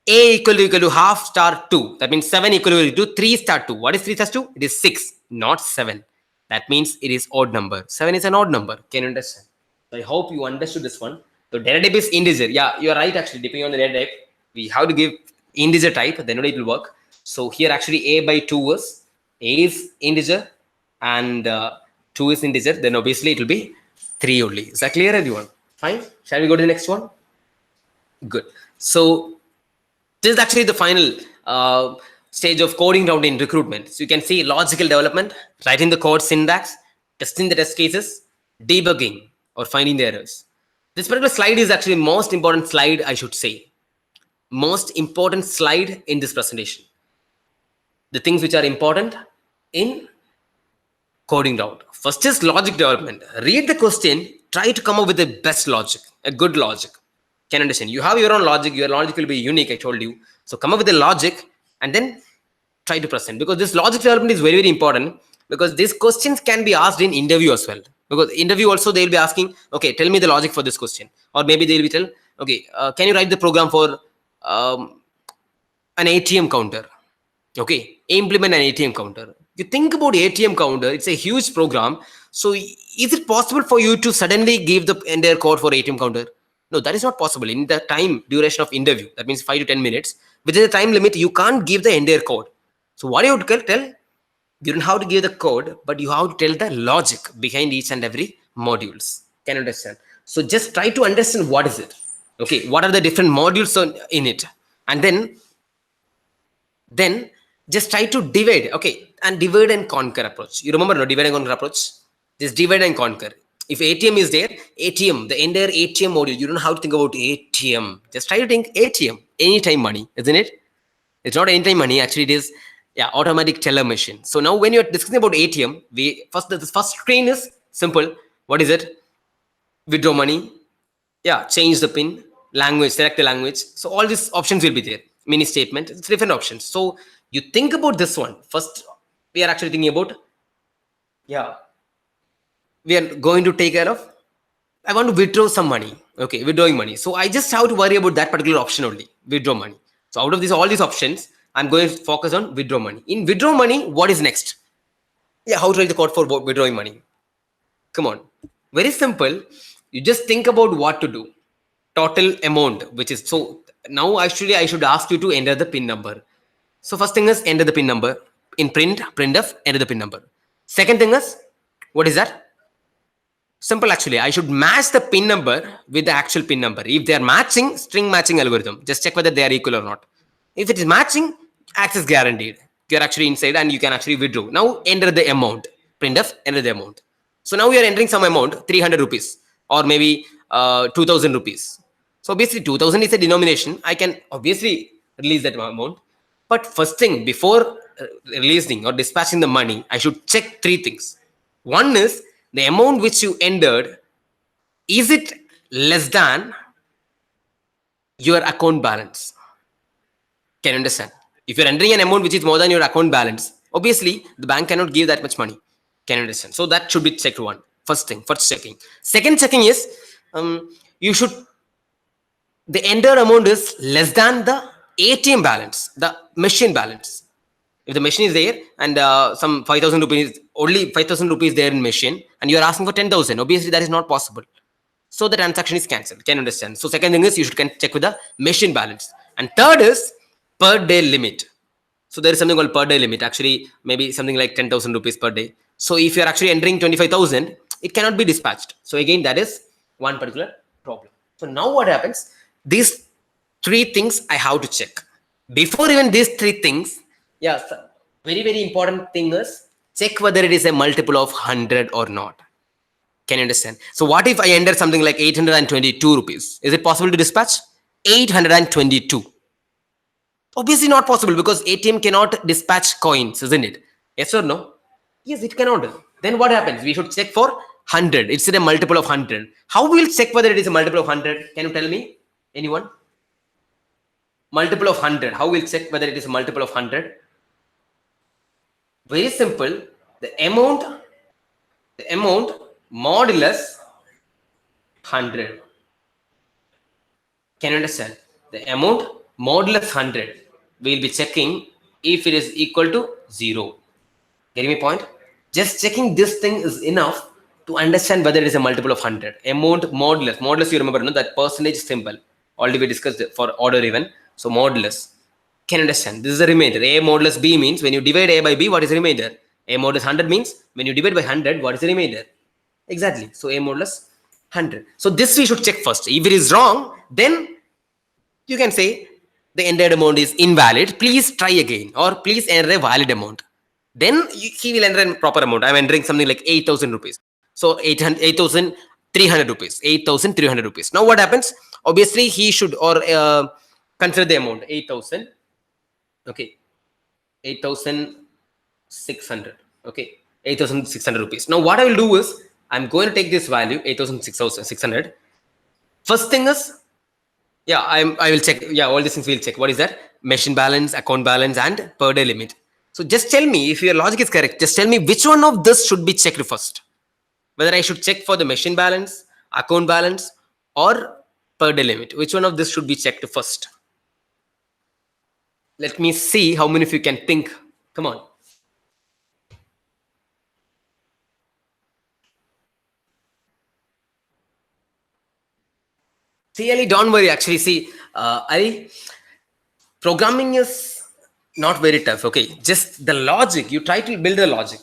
Speaker 1: a equal to half star 2, that means 7 equal to 3 star 2. What is 3 star 2? It is 6, not 7. That means it is odd number. 7 is an odd number. Can you understand? So I hope you understood this one. So data type is integer. Yeah, you are right actually. Depending on the data type, we have to give integer type, then only it will work. So here actually a by 2 is, a is integer and 2 is integer. Then obviously it will be 3 only. Is that clear, everyone? Fine. Shall we go to the next one? Good. So this is actually the final stage of coding round in recruitment. So you can see logical development, writing the code syntax, testing the test cases, debugging or finding the errors. This particular slide is actually most important slide, I should say. Most important slide in this presentation. The things which are important in coding round. First is logic development. Read the question, try to come up with the best logic, a good logic. Can understand? You have your own logic. Your logic will be unique, I told you. So come up with the logic and then try to present, because this logic development is very, very important, because these questions can be asked in interview as well. Because interview also they'll be asking, okay, tell me the logic for this question, or maybe they'll be tell, okay, can you write the program for an ATM counter? Okay, implement an ATM counter. You think about ATM counter, it's a huge program. So is it possible for you to suddenly give the entire code for ATM counter? No, that is not possible in the time duration of interview. That means 5 to 10 minutes. Within the time limit, you can't give the entire code. So what you would tell, you don't have to give the code, but you have to tell the logic behind each and every modules. Can you understand? So just try to understand what is it. Okay, what are the different modules in it, and then just try to divide. Okay, and divide and conquer approach. You remember, no, divide and conquer approach? Just divide and conquer. If ATM is there, ATM, the entire ATM module, you don't have to think about ATM. Just try to think ATM, anytime money, isn't it? It's not anytime money, actually it is, yeah, automatic teller machine. So now when you're discussing about ATM, the first screen is simple. What is it? Withdraw money, yeah, change the pin, language, select the language. So all these options will be there. Mini statement, it's different options. So you think about this one. First, we are actually thinking about, yeah, we are going to take care of, I want to withdraw some money. Okay, withdrawing money. So I just have to worry about that particular option only, withdraw money. So out of all these options, I'm going to focus on withdraw money. In withdraw money, what is next? Yeah, how to write the code for withdrawing money? Come on. Very simple. You just think about what to do. Total amount, which is so now actually I should ask you to enter the pin number. So first thing is enter the pin number in printf, enter the pin number. Second thing is, what is that? Simple actually. I should match the pin number with the actual pin number. If they are matching, string matching algorithm, just check whether they are equal or not. If it is matching, access guaranteed. You're actually inside and you can actually withdraw. Now enter the amount. Printf, enter the amount. So now we are entering some amount, 300 rupees or maybe 2000 rupees. So obviously 2000 is a denomination. I can obviously release that amount. But first thing, before releasing or dispatching the money, I should check three things. One is the amount which you entered, is it less than your account balance? Can you understand? If you're entering an amount which is more than your account balance, obviously the bank cannot give that much money. Can you understand? So that should be checked one. First thing, first checking. Second checking is you should, the entered amount is less than the ATM balance, the machine balance. If the machine is there and some 5,000 rupees, only 5,000 rupees there in machine, and you are asking for 10,000, obviously that is not possible. So the transaction is cancelled. Can you understand? So second thing is you should check with the machine balance. And third is per day limit. So there is something called per day limit. Actually, maybe something like 10,000 rupees per day. So if you are actually entering 25,000, it cannot be dispatched. So again, that is one particular problem. So now what happens? These three things I have to check. Before even these three things, yeah, very, very important thing is check whether it is a multiple of 100 or not. Can you understand? So what if I enter something like 822 rupees? Is it possible to dispatch? 822. Obviously not possible because ATM cannot dispatch coins, isn't it? Yes or no? Yes, it cannot. Then what happens? We should check for 100. It's a multiple of 100. How we will check whether it is a multiple of 100? Can you tell me? Anyone? Multiple of 100. How we'll check whether it is a multiple of 100? Very simple. The amount modulus 100. Can you understand? The amount modulus 100. We'll be checking if it is equal to 0. Getting my point? Just checking this thing is enough to understand whether it is a multiple of 100. Amount modulus. Modulus, you remember, no? That percentage symbol. Already we discussed it for order even. So modulus. Can you understand? This is a remainder. A modulus B means when you divide A by B, what is the remainder? A modulus 100 means when you divide by 100, what is the remainder? Exactly. So A modulus 100. So this we should check first. If it is wrong, then you can say the entered amount is invalid. Please try again or please enter a valid amount. Then he will enter a proper amount. I'm entering something like 8,000 rupees. So 8,300 rupees. 8,300 rupees. Now what happens? Obviously he should or consider the amount 8,000. Okay. 8,600. Okay. 8,600 rupees. Now what I will do is I'm going to take this value 8,600. First thing is, yeah, I will check. Yeah, all these things we'll check. What is that? Machine balance, account balance, and per day limit. So just tell me if your logic is correct. Just tell me which one of this should be checked first. Whether I should check for the machine balance, account balance, or per day limit. Which one of this should be checked first? Let me see how many of you can think. Come on. Really, don't worry. Actually, see, programming is not very tough. Okay, just the logic. You try to build the logic.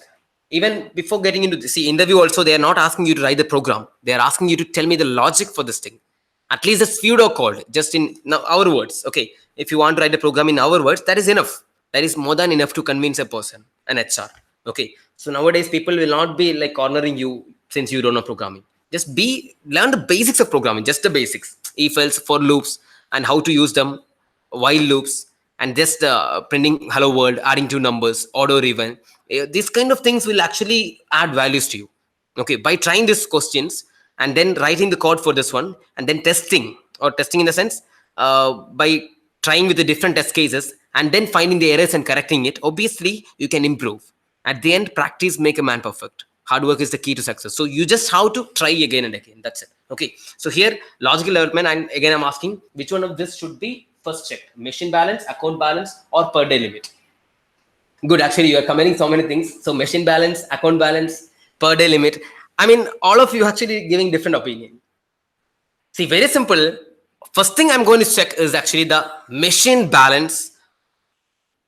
Speaker 1: Even before getting into the interview, also they are not asking you to write the program. They are asking you to tell me the logic for this thing. At least the pseudo code, just in our words. Okay, if you want to write the program in our words, that is enough. That is more than enough to convince a person, an HR. Okay, so nowadays people will not be like cornering you since you don't know programming. Just learn the basics of programming, just the basics. If else, for loops, and how to use them, while loops, and just printing hello world, adding two numbers, auto even. These kind of things will actually add values to you. Okay, by trying these questions and then writing the code for this one and then testing in the sense by trying with the different test cases and then finding the errors and correcting it, obviously you can improve. At the end, practice make a man perfect. Hard work is the key to success. So you just have to try again and again. That's it. Okay. So here, logical development, and again I'm asking which one of this should be first checked: machine balance, account balance, or per day limit. Good. Actually, you are combining so many things. So machine balance, account balance, per day limit. I mean, all of you actually giving different opinion. See, very simple. First thing I'm going to check is actually the machine balance.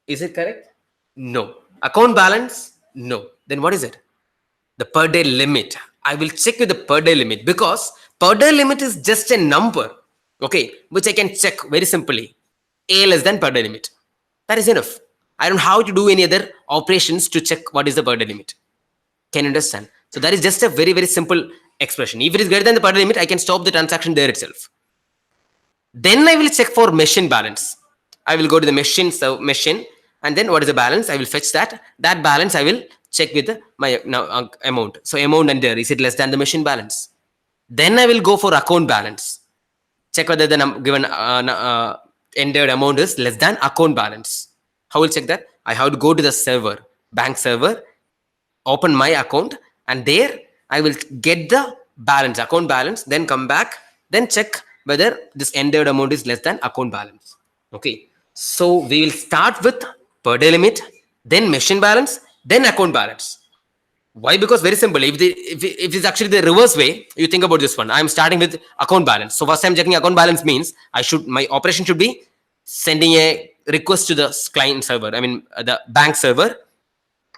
Speaker 1: Is it correct? No. Account balance? No. Then what is it? The per day limit. I will check with the per day limit, because per day limit is just a number, okay, which I can check very simply. A less than per day limit. That is enough. I don't have to do any other operations to check what is the per day limit. Can you understand? So that is just a very, very simple expression. If it is greater than the per day limit, I can stop the transaction there itself. Then I will check for machine balance. I will go to the machine, and then what is the balance? I will fetch that. That balance I will check with my amount. So amount and there, is it less than the machine balance? Then I will go for account balance. Check whether the given entered amount is less than account balance. How will check that? I have to go to the server, bank server, open my account, and there I will get the balance, account balance, then come back, then check whether this entered amount is less than account balance. Okay, so we will start with per day limit, then machine balance, then account balance. Why? Because very simple. If it's actually the reverse way, you think about this one. I'm starting with account balance. So first I'm checking account balance means my operation should be sending a request to the client server. I mean the bank server,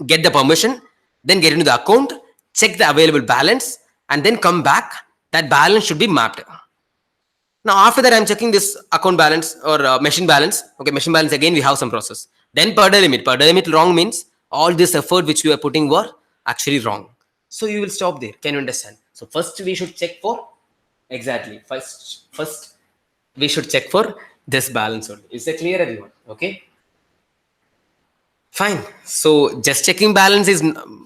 Speaker 1: get the permission, then get into the account, check the available balance, and then come back. That balance should be mapped. Now after that, I'm checking this account balance or machine balance. Okay, machine balance, again we have some process. Then per day limit. Per day limit wrong means all this effort which you are putting were actually wrong. So you will stop there. Can you understand? So first we should check for exactly. First we should check for this balance only. Is that clear, everyone? Okay. Fine. So just checking balance is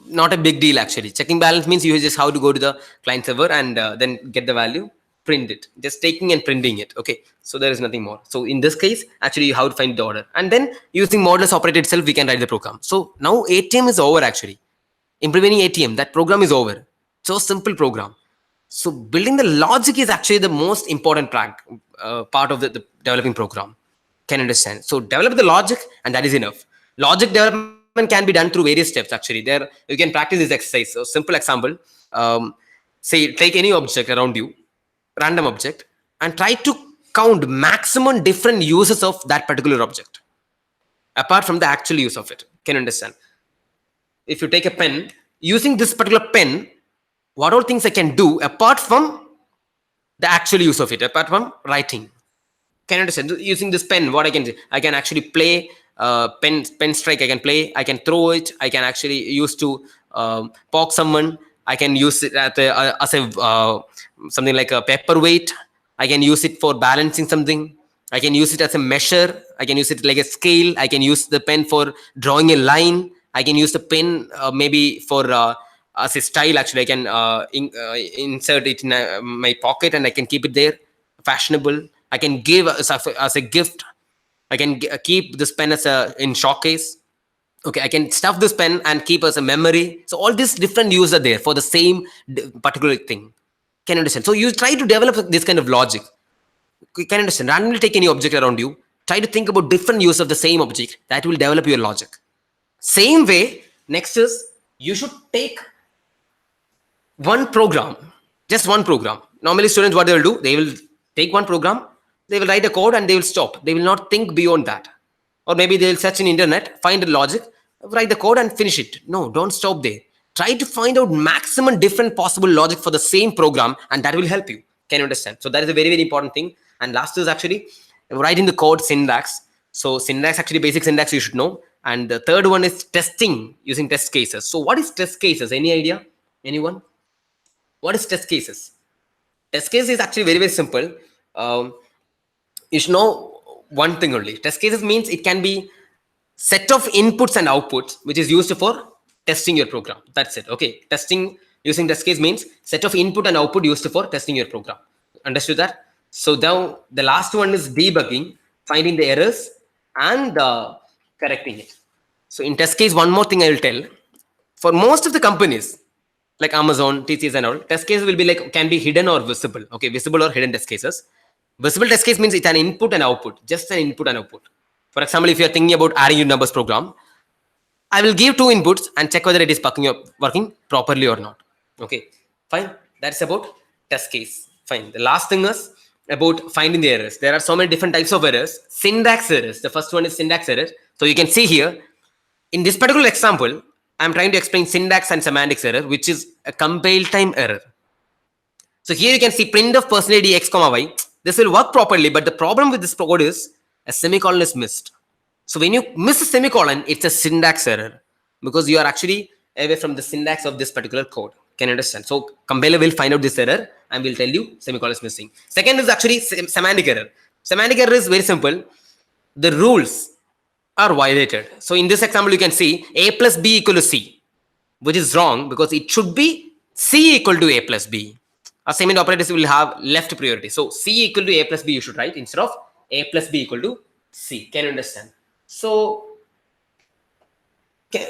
Speaker 1: not a big deal actually. Checking balance means you just have to go to the client server and then get the value, print it. Just taking and printing it. Okay. So there is nothing more. So in this case, actually you have to find the order. And then using modulus operator itself, we can write the program. So now ATM is over actually. Implementing ATM, that program is over. So simple program. So building the logic is actually the most important part of the developing program. Can you understand? So develop the logic and that is enough. Logic development can be done through various steps actually. There you can practice this exercise. So simple example, say take any object around you, random object, and try to count maximum different uses of that particular object apart from the actual use of it. Can you understand? If you take a pen, using this particular pen, what all things I can do apart from the actual use of it, apart from writing. Can you understand? Using this pen, what I can do? I can actually play pen strike. I can play. I can throw it. I can actually use to poke someone. I can use it as a something like a paperweight. I can use it for balancing something. I can use it as a measure. I can use it like a scale. I can use the pen for drawing a line. I can use the pen maybe for as a style. Actually, I can insert it in my pocket and I can keep it there. Fashionable. I can give as a gift. I can keep this pen as in showcase. Okay, I can stuff this pen and keep as a memory. So all these different uses are there for the same particular thing. Can you understand? So you try to develop this kind of logic. You can understand. Randomly take any object around you. Try to think about different use of the same object. That will develop your logic. Same way, next is you should take one program, just one program. Normally students, what they will do, they will take one program, they will write a code and they will stop. They will not think beyond that. Or maybe they will search in internet, find the logic, write the code and finish it. No, don't stop there. Try to find out maximum different possible logic for the same program and that will help you. Can you understand? So that is a very, very important thing. And last is actually writing the code syntax. So syntax, actually basic syntax you should know. And the third one is testing using test cases. So what is test cases? Any idea? Anyone? What is test cases? Test case is actually very, very simple. You should know one thing only. Test cases means it can be set of inputs and outputs which is used for testing your program. That's it. Okay. Testing using test case means set of input and output used for testing your program. Understood that? So now the last one is debugging, finding the errors and correcting it. So in test case, one more thing I will tell. For most of the companies like Amazon, TCS and all, test cases will be like, can be hidden or visible. Okay, visible or hidden test cases. Visible test case means it's an input and output, just an input and output. For example, if you are thinking about adding your numbers program, I will give two inputs and check whether it is working properly or not. Okay. Fine. That's about test case. Fine. The last thing is about finding the errors. There are so many different types of errors. Syntax errors. The first one is syntax error. So you can see here in this particular example, I'm trying to explain syntax and semantics error, which is a compile time error. So here you can see printf percentage x comma y. This will work properly, but the problem with this code is a semicolon is missed. So when you miss a semicolon, it's a syntax error because you are actually away from the syntax of this particular code. Can you understand? So compiler will find out this error and will tell you semicolon is missing. Second is actually semantic error. Semantic error is very simple. The rules are violated. So in this example, you can see a plus b equal to c, which is wrong because it should be c equal to a plus b. Assignment operators will have left priority. So c equal to a plus b you should write instead of a plus b equal to c. Can you understand? So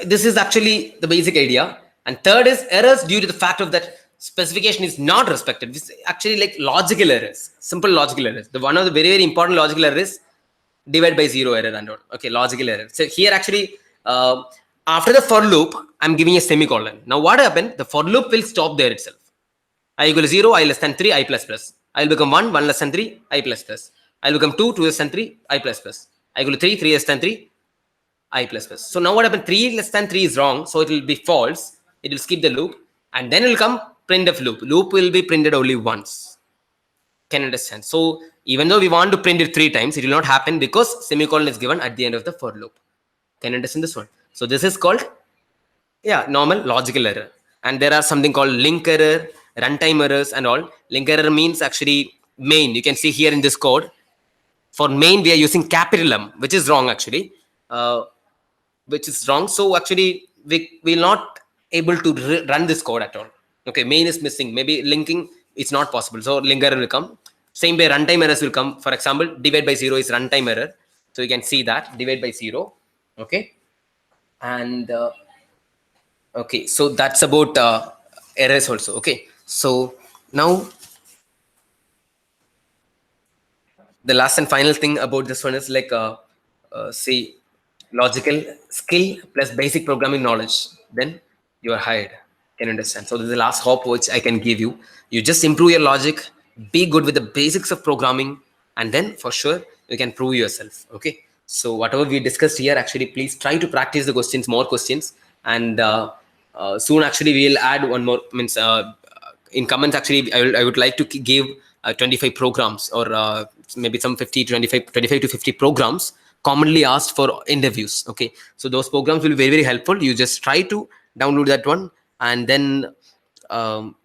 Speaker 1: this is actually the basic idea. And third is errors due to the fact of that specification is not respected. This is actually like logical errors, simple logical errors. The one of the very, very important logical errors divide by zero error and all. Okay, logical error. So here actually, after the for loop, I'm giving a semicolon. Now what happened? The for loop will stop there itself. I equal to 0, I less than 3, I plus plus. I will become 1, 1 less than 3, I plus plus. I will become 2, 2 less than 3, I plus plus. I equal to 3, 3 less than 3, I plus plus. So now what happened? 3 less than 3 is wrong. So it will be false. It will skip the loop. And then it will come printf loop. Loop will be printed only once. Can you understand? So even though we want to print it 3 times, it will not happen because semicolon is given at the end of the for loop. Can you understand this one? So this is called, yeah, normal logical error. And there are something called link error, runtime errors and all. Link error means actually main. You can see here in this code. For main, we are using capital M, which is wrong actually. Which is wrong. So actually, we will not able to run this code at all. Okay, main is missing. Maybe linking is not possible. So link error will come. Same way, runtime errors will come. For example, divide by zero is runtime error. So you can see that divide by zero. Okay, and okay, so that's about errors also. Okay, so now the last and final thing about this one is like say logical skill plus basic programming knowledge, then you are hired. Can you understand? So this is the last hope which I can give you. You just improve your logic, be good with the basics of programming, and then for sure you can prove yourself. Okay, so whatever we discussed here, actually please try to practice the questions, more questions, and soon actually we'll add one more, means in comments actually I would like to give 25 programs or maybe some 50 25 to 50 programs commonly asked for interviews. Okay, so those programs will be very, very helpful. You just try to download that one and then um,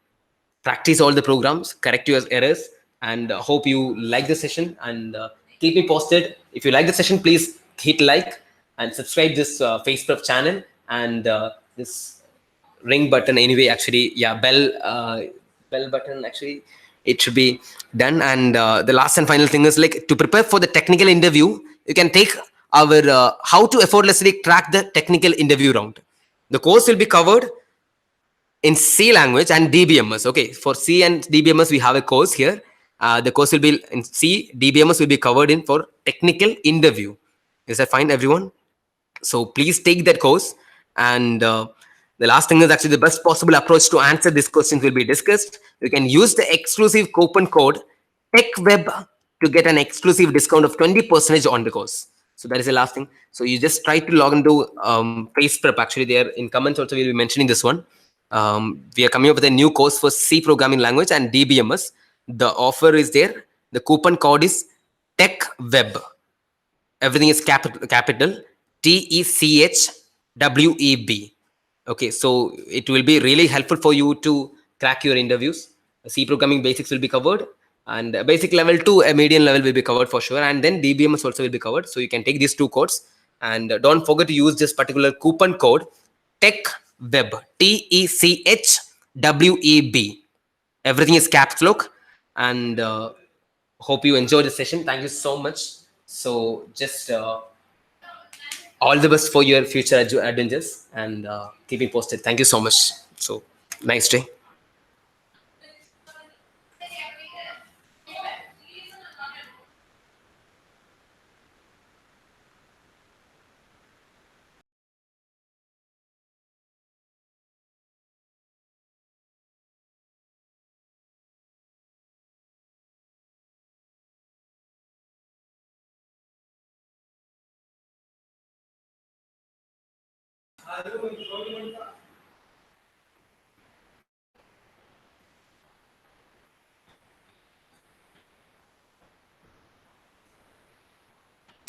Speaker 1: practice all the programs, correct your errors, and hope you like the session, and keep me posted. If you like the session, please hit like and subscribe this Facebook channel, and this ring button anyway, actually, yeah, bell button actually, it should be done. And the last and final thing is like to prepare for the technical interview, you can take our how to effortlessly crack the technical interview round. The course will be covered in C language and DBMS. Okay, for C and DBMS we have a course here. The course will be in C. DBMS will be covered in for technical interview. Is that fine, everyone? So please take that course. And the last thing is actually the best possible approach to answer these questions will be discussed. You can use the exclusive coupon code TechWeb to get an exclusive discount of 20% on the course. So that is the last thing. So you just try to log into face prep. Actually, there in comments also we'll be mentioning this one. We are coming up with a new course for C programming language and DBMS. The offer is there. The coupon code is TechWeb. Everything is capital TECHWEB. Okay, so it will be really helpful for you to crack your interviews. C programming basics will be covered, and a basic level to a median level will be covered for sure, and then DBMS also will be covered. So you can take these two codes, and don't forget to use this particular coupon code TechWeb, TECHWEB. Everything is caps lock, and hope you enjoyed the session. Thank you so much. So just all the best for your future adventures, and keep me posted. Thank you so much. So nice day.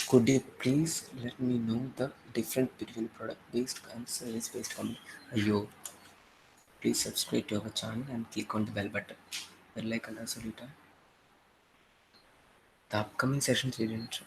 Speaker 1: Could you please let me know the difference between product-based and service-based company? Yo, please subscribe to our channel and click on the bell button. Bell icon also later. The upcoming sessions we didn't